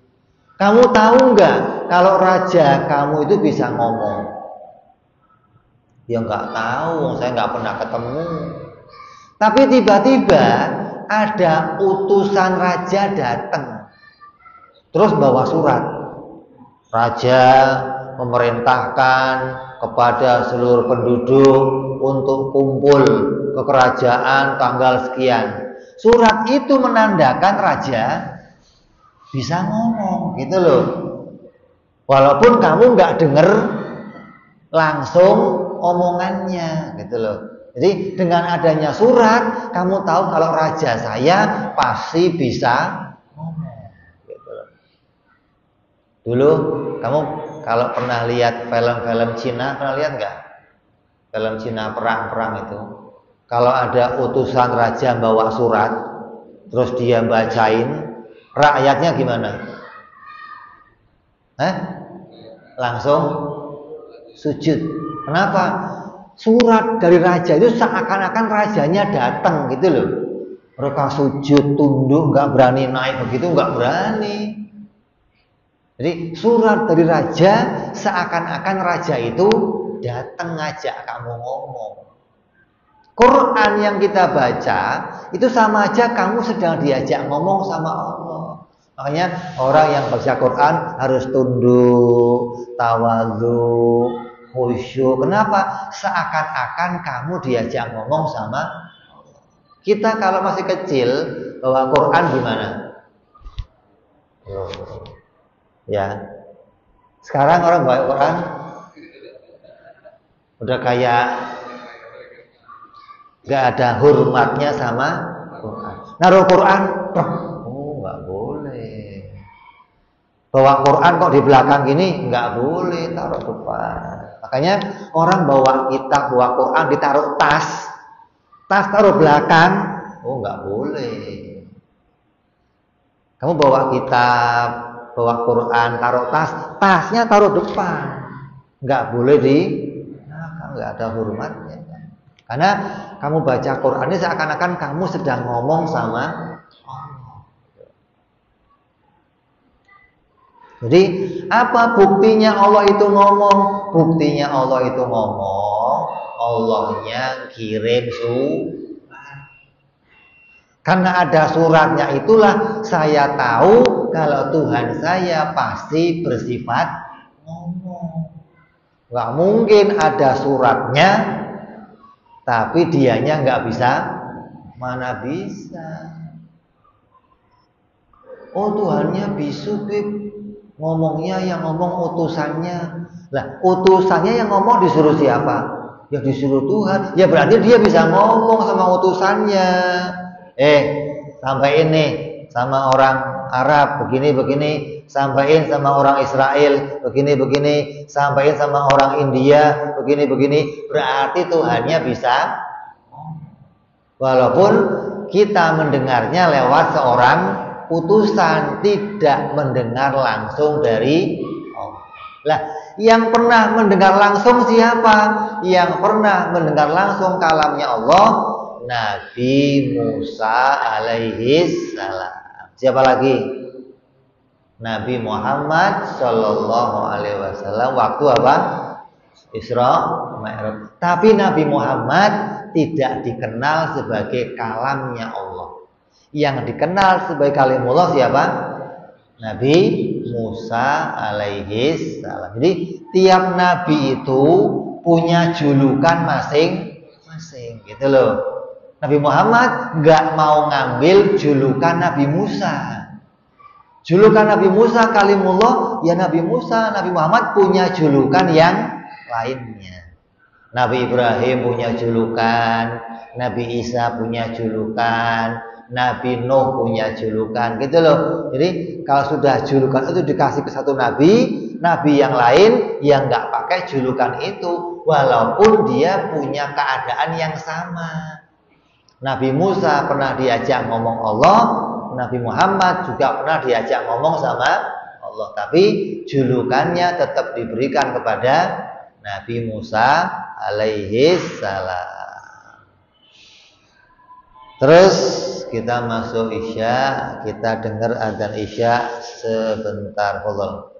Kamu tahu nggak kalau raja kamu itu bisa ngomong? Ya nggak tahu, saya nggak pernah ketemu. Tapi tiba-tiba ada utusan raja datang, terus bawa surat. Raja memerintahkan kepada seluruh penduduk untuk kumpul ke kerajaan tanggal sekian. Surat itu menandakan raja bisa ngomong, gitu loh. Walaupun kamu nggak dengar langsung omongannya, gitu loh. Jadi dengan adanya surat, kamu tahu kalau raja saya pasti bisa. Dulu kamu kalau pernah lihat film-film Cina, pernah lihat nggak? Film Cina perang-perang itu, kalau ada utusan raja bawa surat, terus dia bacain, rakyatnya gimana? Langsung sujud. Kenapa? Surat dari raja itu seakan-akan rajanya datang, gitu loh. Mereka sujud, tunduk, nggak berani naik begitu, nggak berani. Jadi surat dari raja seakan-akan raja itu datang ngajak kamu ngomong. Quran yang kita baca itu sama aja kamu sedang diajak ngomong sama Allah. Makanya orang yang baca Quran harus tunduk, tawadhu, khusyuk. Kenapa? Seakan-akan kamu diajak ngomong sama Allah. Kita kalau masih kecil bawa Quran gimana? Ya, sekarang orang bawa Quran udah kayak nggak ada hormatnya sama Quran. Naruh Quran, oh nggak boleh. Bawa Quran kok di belakang gini, nggak boleh, taruh depan. Makanya orang bawa kitab, bawa Quran ditaruh tas taruh belakang, oh nggak boleh. Kamu bawa kitab, bawa Quran, taruh tasnya taruh depan, nggak boleh nggak ada hormatnya. Karena kamu baca Quran ini seakan-akan kamu sedang ngomong sama Allah. Jadi apa buktinya Allah itu ngomong? Buktinya Allah itu ngomong, Allahnya kirim surat. Karena ada suratnya itulah saya tahu kalau Tuhan saya pasti bersifat ngomong. Gak mungkin ada suratnya tapi dianya nggak bisa, mana bisa. Oh Tuhannya bisu, ngomongnya yang ngomong utusannya. Lah utusannya yang ngomong disuruh siapa? Ya disuruh Tuhan. Ya berarti dia bisa ngomong sama utusannya. Sampai ini sama orang Arab begini, sampaiin sama orang Israel begini, sampaiin sama orang India begini. Berarti Tuhannya bisa. Walaupun kita mendengarnya lewat seorang utusan, tidak mendengar langsung dari Allah. Lah, yang pernah mendengar langsung siapa? Yang pernah mendengar langsung kalamnya Allah, Nabi Musa alaihi salam. Siapa lagi? Nabi Muhammad sallallahu alaihi wasallam waktu apa? Isra Mi'raj. Tapi Nabi Muhammad tidak dikenal sebagai kalamnya Allah. Yang dikenal sebagai kalimullah siapa? Nabi Musa alaihi salam. Jadi tiap nabi itu punya julukan masing-masing, gitu loh. Nabi Muhammad nggak mau ngambil julukan Nabi Musa. Julukan Nabi Musa kalimullah, ya Nabi Musa, Nabi Muhammad punya julukan yang lainnya. Nabi Ibrahim punya julukan, Nabi Isa punya julukan, Nabi Nuh punya julukan, gitu loh. Jadi kalau sudah julukan itu dikasih ke satu nabi yang lain yang nggak pakai julukan itu, walaupun dia punya keadaan yang sama. Nabi Musa pernah diajak ngomong Allah, Nabi Muhammad juga pernah diajak ngomong sama Allah, tapi julukannya tetap diberikan kepada Nabi Musa alaihi salam. Terus kita masuk Isya, kita dengar adzan Isya sebentar, fadhol.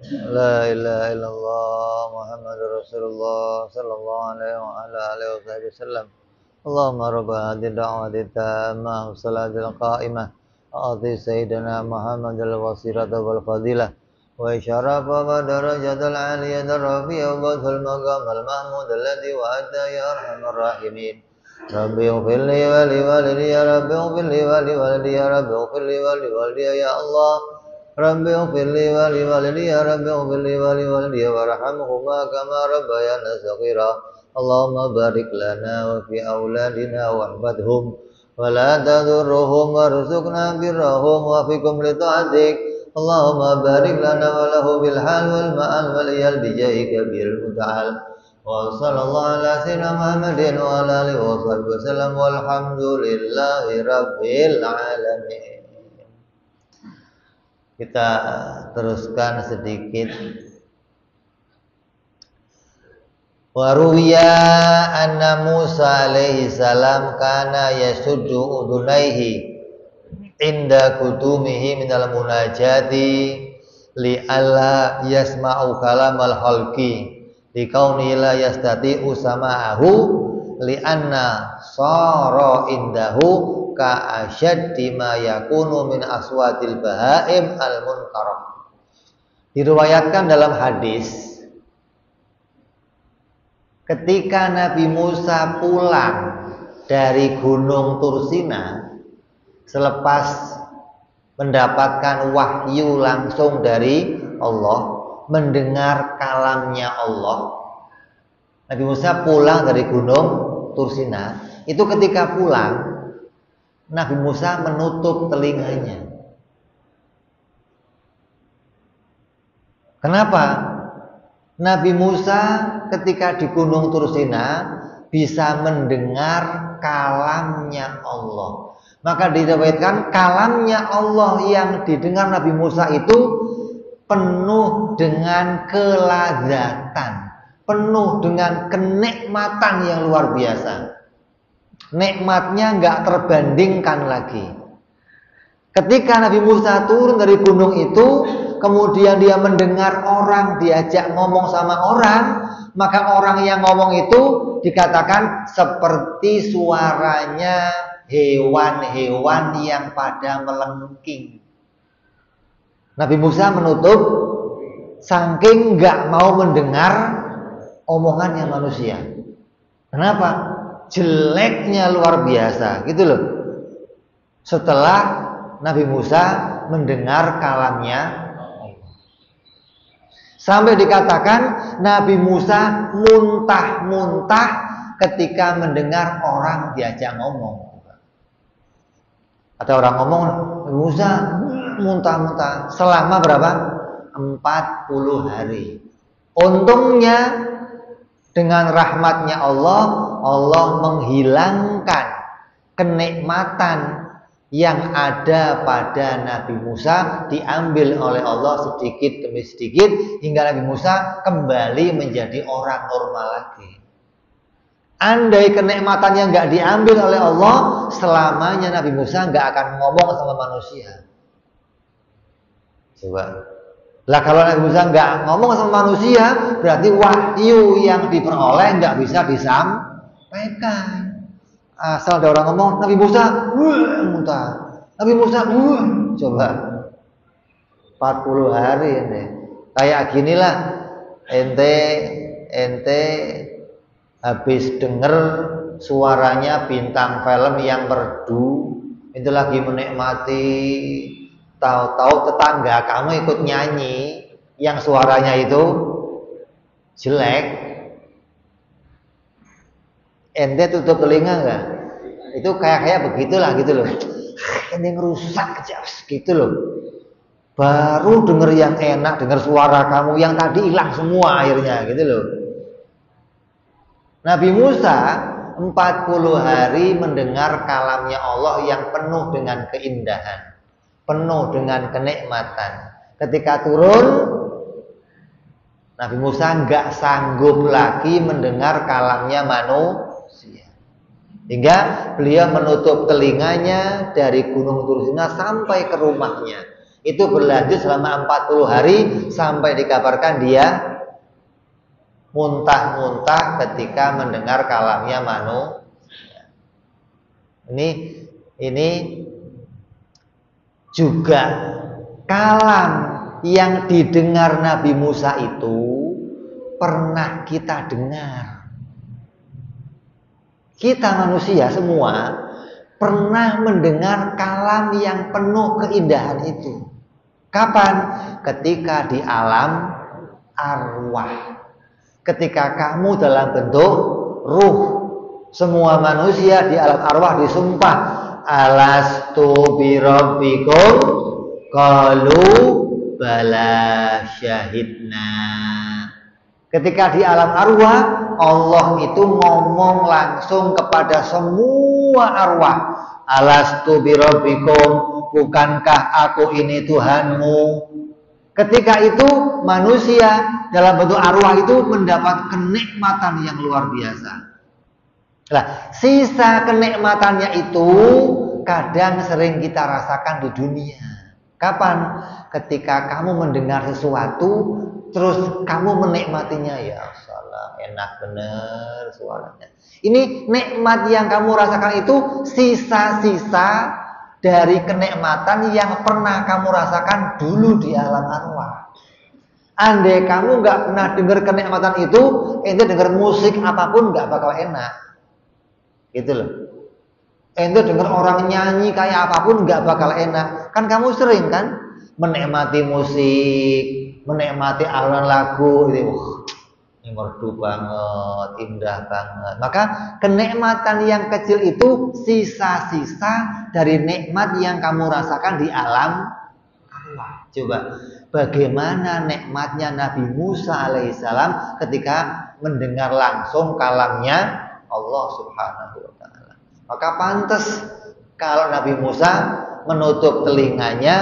La ilaha illallah Muhammadur Rasulullah sallallahu alaihi wa ala alihi wasallam. Allahumma rabb hadhihi da'wati tammah salatil qa'imah a'ti sayyidina Muhammadal wasilata wal fadilah wa syarafa wa darajatal aliyah rafi'a wa dhul maqamal mahmud alladhi wa'ada ya arhamar rahimin. Rabbi ighfir li wa li walidi ya Rabbi ighfir li wa li walidi ya Rabbi ighfir li wa li walidi ya Allah. Rabbi ighfir li wa li walidi ya Rabbi ighfir li wa li walidi warhamhuma kama rabbayana shaghira. Allahumma barik lana wa fi auladina wahfadhum wa la tadurruhum warzuqna birrahum wa fikum li ta'atik. Allahumma barik lana wa lahu bil hal wal ma'al wal yal bijahika bil muta'al. Wa sallallahu ala sayyidina Muhammadin wa ala alihi wa sahbihi wasallam walhamdulillahi rabbil alamin. Kita teruskan sedikit. Waruwiya anna Musa alaihi salam kana yasuddu udunaihi inda kutumihi minal munajati li alla yasma'u kalamal halqi li kauni la yastati'u sama'ahu li anna sara indahu ka asyaddi ma yakunu min aswatil bahaim al munkarah. Diriwayatkan dalam hadis ketika Nabi Musa pulang dari Gunung Tursina selepas mendapatkan wahyu langsung dari Allah, mendengar kalamnya Allah. Nabi Musa pulang dari Gunung Tursina, itu ketika pulang Nabi Musa menutup telinganya. Kenapa? Nabi Musa ketika di Gunung Tursina bisa mendengar kalamnya Allah. Maka diriwayatkan kalamnya Allah yang didengar Nabi Musa itu penuh dengan kelazatan, penuh dengan kenikmatan yang luar biasa. Nikmatnya nggak terbandingkan lagi. Ketika Nabi Musa turun dari gunung itu, kemudian dia mendengar orang diajak ngomong sama orang, maka orang yang ngomong itu dikatakan seperti suaranya hewan-hewan yang pada melengking. Nabi Musa menutup saking nggak mau mendengar omongannya manusia. Kenapa? Jeleknya luar biasa, gitu loh. Setelah Nabi Musa mendengar kalamnya, sampai dikatakan Nabi Musa muntah-muntah ketika mendengar orang diajak ngomong. Ada orang ngomong, Nabi Musa muntah-muntah selama berapa? 40 hari. Untungnya dengan rahmatnya Allah, Allah menghilangkan kenikmatan yang ada pada Nabi Musa, diambil oleh Allah sedikit demi sedikit hingga Nabi Musa kembali menjadi orang normal lagi. Andai kenikmatannya nggak diambil oleh Allah, selamanya Nabi Musa nggak akan ngomong sama manusia. Coba. Lah kalau Nabi Musa nggak ngomong sama manusia, berarti wahyu yang diperoleh nggak bisa disampaikan. Asal ada orang ngomong, Nabi Musa, muntah. Nabi Musa, coba 40 hari ini. Kayak ginilah, ente habis denger suaranya bintang film yang merdu, itu lagi menikmati. Tahu-tahu tetangga kamu ikut nyanyi yang suaranya itu jelek, ente tutup telinga enggak? Itu kayak begitulah gitu loh. Ente ngerusak aja gitu loh. Baru denger yang enak, denger suara kamu yang tadi hilang semua akhirnya gitu loh. Nabi Musa 40 hari mendengar kalamnya Allah yang penuh dengan keindahan, penuh dengan kenikmatan. Ketika turun, Nabi Musa nggak sanggup lagi mendengar kalamnya manusia, hingga beliau menutup telinganya dari Gunung Tursina sampai ke rumahnya. Itu berlanjut selama 40 hari sampai dikabarkan dia muntah-muntah ketika mendengar kalamnya manusia. Ini juga kalam yang didengar Nabi Musa itu pernah kita dengar. Kita manusia semua pernah mendengar kalam yang penuh keindahan itu. Kapan? Ketika di alam arwah. Ketika kamu dalam bentuk ruh. Semua manusia di alam arwah disumpah, alastu birabbikum qalu bala syahidna. Ketika di alam arwah, Allah itu ngomong langsung kepada semua arwah, alastu birabbikum, bukankah aku ini Tuhanmu? Ketika itu manusia dalam bentuk arwah itu mendapat kenikmatan yang luar biasa. Nah, sisa kenikmatannya itu kadang sering kita rasakan di dunia. Kapan? Ketika kamu mendengar sesuatu, terus kamu menikmatinya, ya salah, enak bener suaranya. Ini nikmat yang kamu rasakan itu sisa-sisa dari kenikmatan yang pernah kamu rasakan dulu di alam arwah. Andai kamu nggak pernah dengar kenikmatan itu, ente dengar musik apapun nggak bakal enak. Gitu loh. Ente dengar orang nyanyi kayak apapun nggak bakal enak. Kan kamu sering kan menikmati musik, menikmati alunan lagu itu. Ini merdu banget, indah banget. Maka kenikmatan yang kecil itu sisa-sisa dari nikmat yang kamu rasakan di alam arwah. Coba, bagaimana nikmatnya Nabi Musa alaihissalam ketika mendengar langsung kalamnya Allah subhanahu wa ta'ala. Maka pantas kalau Nabi Musa menutup telinganya,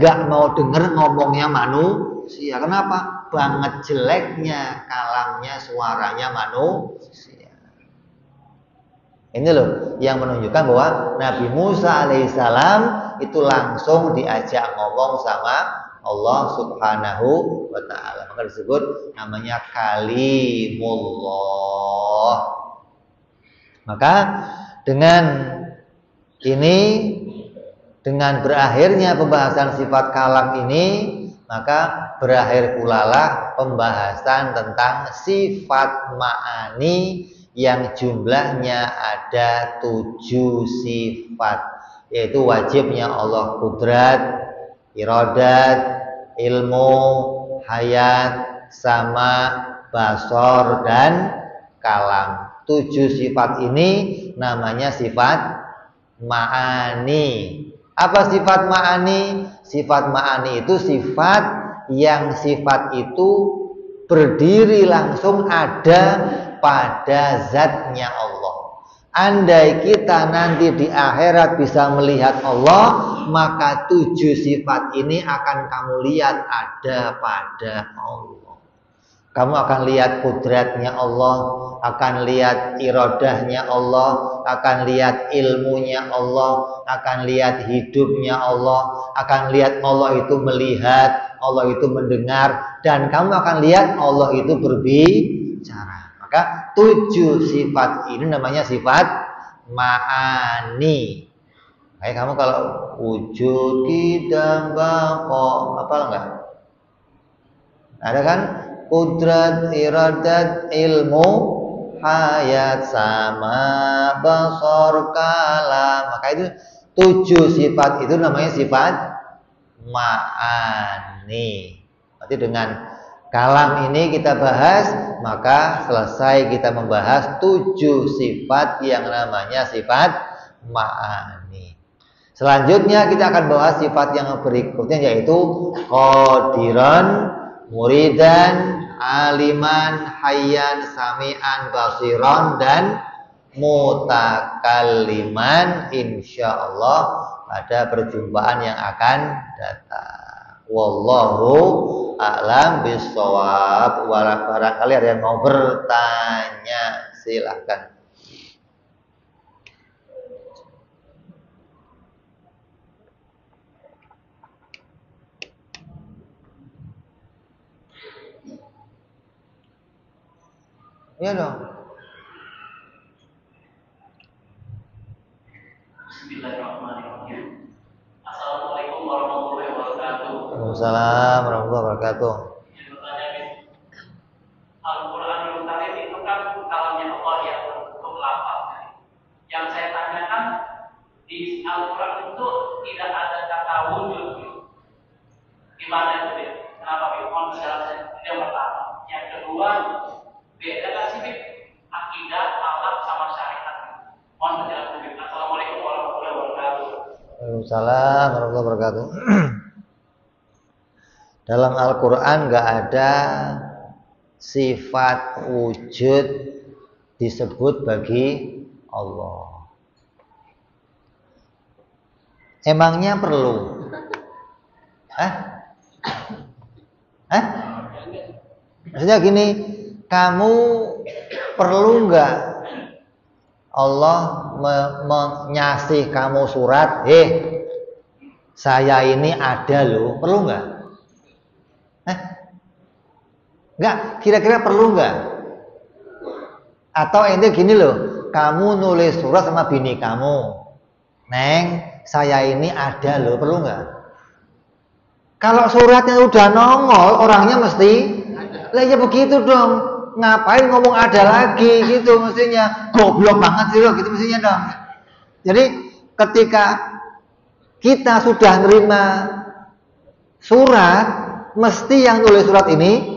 gak mau dengar ngomongnya manusia. Kenapa? Banget jeleknya kalamnya, suaranya manusia. Ini loh yang menunjukkan bahwa Nabi Musa alaihissalam itu langsung diajak ngomong sama Allah subhanahu wa ta'ala. Maka disebut namanya kalimullah. Maka dengan ini, dengan berakhirnya pembahasan sifat kalam ini, maka berakhir pula lah pembahasan tentang sifat ma'ani yang jumlahnya ada 7 sifat, yaitu wajibnya Allah kudrat, iradat, ilmu, hayat, sama, basor, dan kalam. 7 sifat ini namanya sifat ma'ani. Apa sifat ma'ani? Sifat ma'ani itu sifat yang sifat itu berdiri langsung ada pada zatnya Allah. Andai kita nanti di akhirat bisa melihat Allah, maka 7 sifat ini akan kamu lihat ada pada Allah. Kamu akan lihat kudratnya Allah, akan lihat iradahnya Allah, akan lihat ilmunya Allah, akan lihat hidupnya Allah, akan lihat Allah itu melihat, Allah itu mendengar, dan kamu akan lihat Allah itu berbicara. Maka 7 sifat ini namanya sifat ma'ani. Kayak kamu kalau wujud, qidam, baqa, apa enggak? Ada kan? Kudrat, iradat, ilmu, hayat, sama, basor, kalam. Maka itu 7 sifat itu namanya sifat ma'ani. Berarti dengan kalam ini kita bahas, maka selesai kita membahas 7 sifat yang namanya sifat ma'ani. Selanjutnya kita akan bahas sifat yang berikutnya, yaitu qadiran, muridan, aliman, hayyan, sami'an, basiran, dan mutakalliman, insyaallah pada perjumpaan yang akan datang. Wallahu a'lam bishawab. Barangkali ada yang mau bertanya, silahkan. Iya dong. Bismillahirrahmanirrahim. Assalamualaikum warahmatullahi wabarakatuh. Waalaikumsalam warahmatullahi wabarakatuh. Al-Quranul Karim itu kan kalamnya Allah ya, untuk lafaznya. Yang saya tanyakan, di Al-Quran itu tidak ada kata wujud. Gimana itu, Bib? Kenapa, Bib? Mohon penjelasan. Itu yang pertama. Yang kedua, beda nggak sih, Bib? Akidah, alat, sama syariat. Mohon penjelasan, Bib. Assalamualaikum warahmatullahi wabarakatuh. Waalaikumsalam warahmatullahi wabarakatuh. Dalam Al-Quran nggak ada sifat wujud disebut bagi Allah. Emangnya perlu? Maksudnya gini, kamu perlu nggak Allah menyasih kamu surat, saya ini ada loh, perlu nggak? Nggak, kira-kira perlu nggak? Atau ente gini loh, kamu nulis surat sama bini kamu, Neng, saya ini ada loh, perlu nggak? Kalau suratnya udah nongol, orangnya mesti, lah ya begitu dong. Ngapain ngomong ada lagi gitu mestinya, goblok banget sih lo gitu mestinya dong. Jadi ketika kita sudah nerima surat, mesti yang tulis surat ini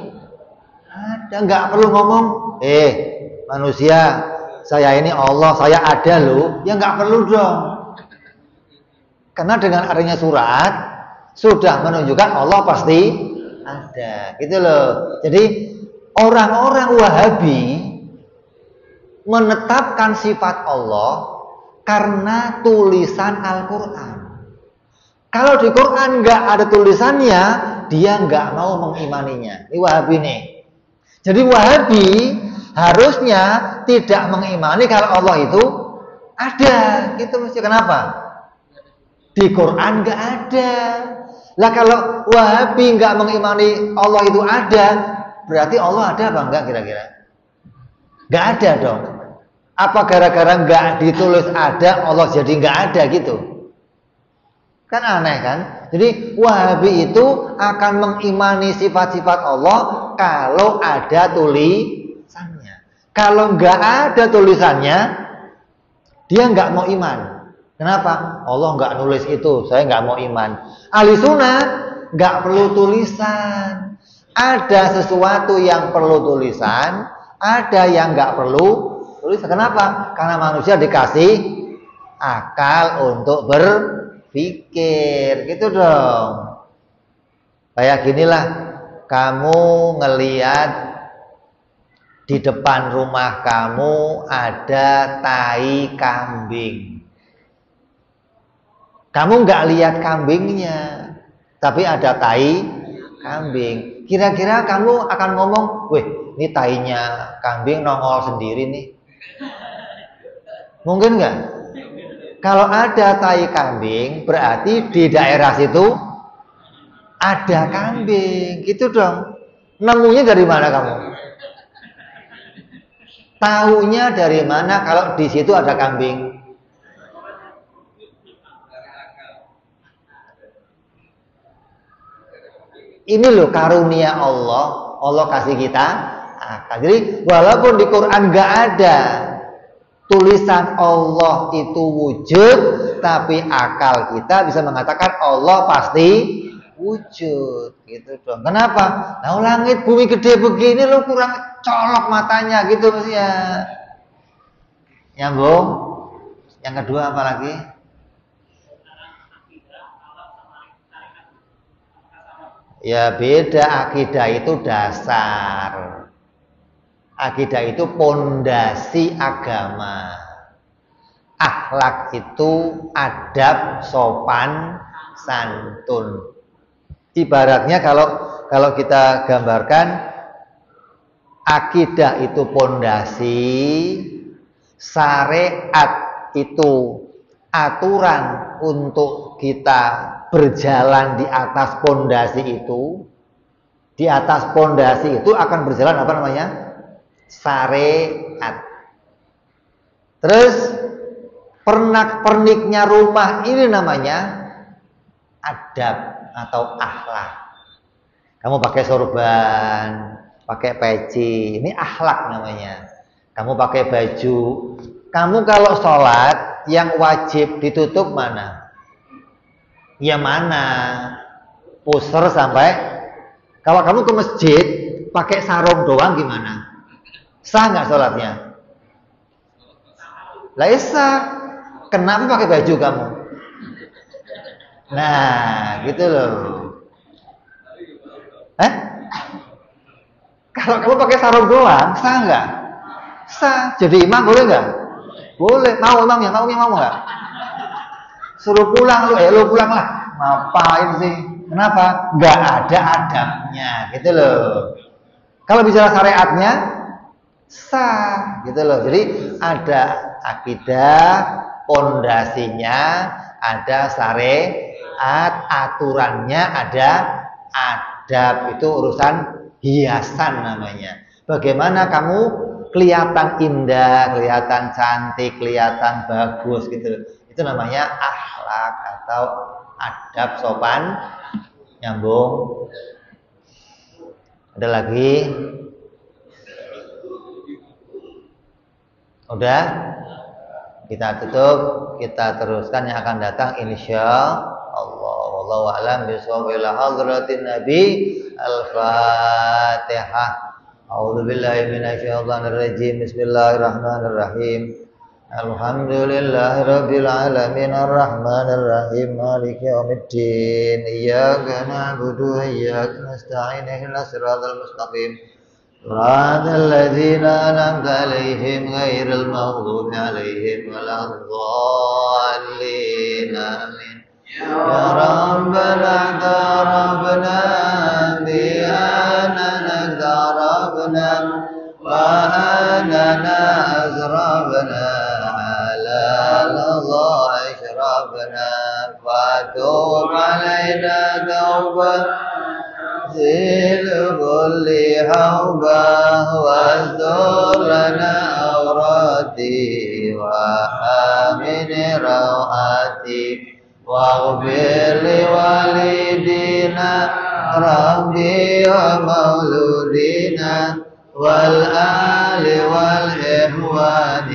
ada, nggak perlu ngomong, manusia, saya ini Allah, saya ada loh, ya nggak perlu dong. Karena dengan adanya surat sudah menunjukkan Allah pasti ada, gitu loh. Jadi orang-orang Wahabi menetapkan sifat Allah karena tulisan Al-Quran. Kalau di Quran nggak ada tulisannya, dia nggak mau mengimaninya. Ini Wahabi nih. Jadi Wahabi harusnya tidak mengimani kalau Allah itu ada. Gitu mesti. Kenapa? Di Quran nggak ada. Lah kalau Wahabi nggak mengimani Allah itu ada, berarti Allah ada apa enggak kira-kira? Nggak ada dong. Apa gara-gara nggak ditulis ada, Allah jadi nggak ada gitu? Kan aneh kan? Jadi Wahabi itu akan mengimani sifat-sifat Allah kalau ada tulisannya. Kalau nggak ada tulisannya, dia nggak mau iman. Kenapa? Allah nggak nulis itu, saya nggak mau iman. Ahli sunnah nggak perlu tulisan. Ada sesuatu yang perlu tulisan, ada yang nggak perlu tulisan. Kenapa? Karena manusia dikasih akal untuk berpikir, gitu dong. Kayak ginilah, kamu ngelihat di depan rumah kamu ada tai kambing. Kamu nggak lihat kambingnya, tapi ada tai kambing. Kira-kira kamu akan ngomong, weh, ini tainya kambing nongol sendiri nih. Mungkin nggak? Kalau ada tai kambing, berarti di daerah situ ada kambing, gitu dong. Nemunya dari mana kamu? Tahunya dari mana kalau di situ ada kambing? Ini loh karunia Allah, Allah kasih kita akal. Jadi walaupun di Quran nggak ada tulisan Allah itu wujud, tapi akal kita bisa mengatakan Allah pasti wujud, gitu dong. Kenapa? Nah, langit bumi gede begini lo kurang colok matanya gitu mestinya. Nyambung. Yang kedua apa lagi? Ya beda, akidah itu dasar. Akidah itu pondasi agama. Akhlak itu adab, sopan, santun. Ibaratnya kalau kita gambarkan, akidah itu pondasi, syariat itu aturan untuk kita berjalan di atas pondasi itu. Di atas pondasi itu akan berjalan apa namanya? syariat. Terus pernik-perniknya rumah ini namanya adab atau akhlak. Kamu pakai sorban, pakai peci, ini akhlak namanya. Kamu pakai baju. Kamu kalau sholat yang wajib ditutup mana? Ya mana? Pusar sampai. Kalau kamu ke masjid pakai sarung doang gimana? Sah nggak sholatnya? Lah sah. Kenapa pakai baju kamu? Nah, gitu loh. Kalau kamu pakai sarung doang, sah nggak? Sah. Jadi imam boleh nggak? Boleh. Mau imamnya? Mau nggak? Suruh pulang lu pulang lah. Ngapain sih? Kenapa? Nggak ada adabnya, gitu loh. Kalau bicara syariatnya, sah, gitu loh. Jadi ada akidah, pondasinya, ada syariat, aturannya, ada adab. Itu urusan hiasan namanya. Bagaimana kamu kelihatan indah, kelihatan cantik, kelihatan bagus, gitu. Itu namanya akhlak atau adab sopan. Nyambung. Ada lagi? Udah? Kita tutup, kita teruskan yang akan datang insya Allah. Wallahu a'lam bishawab. Ila hadratin Nabi. Al-Fatihah. A'udzu billahi minasyaitonir rajim. Bismillahirrahmanirrahim. Alhamdulillahi rabbil alamin arrahmanir rahim maliki yaumiddin iyyaka na'budu wa iyyaka nasta'in ihdinas siratal mustaqim siratal ladzina an'amta 'alaihim ghairil maghdubi 'alaihim waladdallin amin. Ya rabbana darabna bi anana darabna wa anana azrabna أشربنا فتوب علينا توبة زيل كل حوبة واستر لنا عوراتي وآمن روعاتي واغفر لوالدينا ربي ومولودينا والآل والإخوان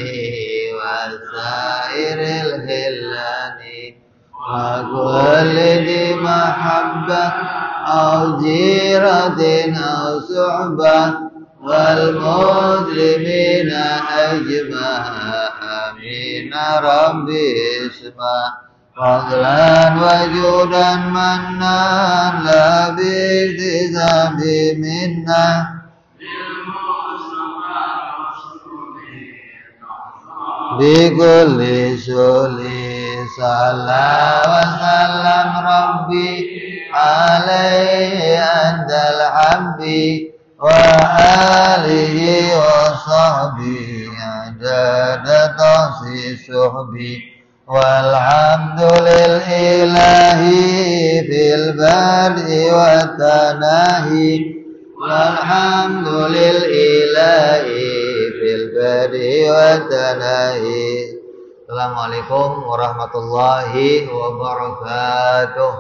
وسائر الهلان وكل ذي محبة أو جيرة أو صحبة والمسلمين أجمع آمين ربي اسمع فضلا وجودا منا لا باكتساب منا بكل سولي صلى وسلم ربي عليه عند الحب وآله وصحبه عدد تخصيص صحبي والحمد لله في البدء والتناهي والحمد لله في البدء والتناهي. Assalamualaikum warahmatullahi wabarakatuh.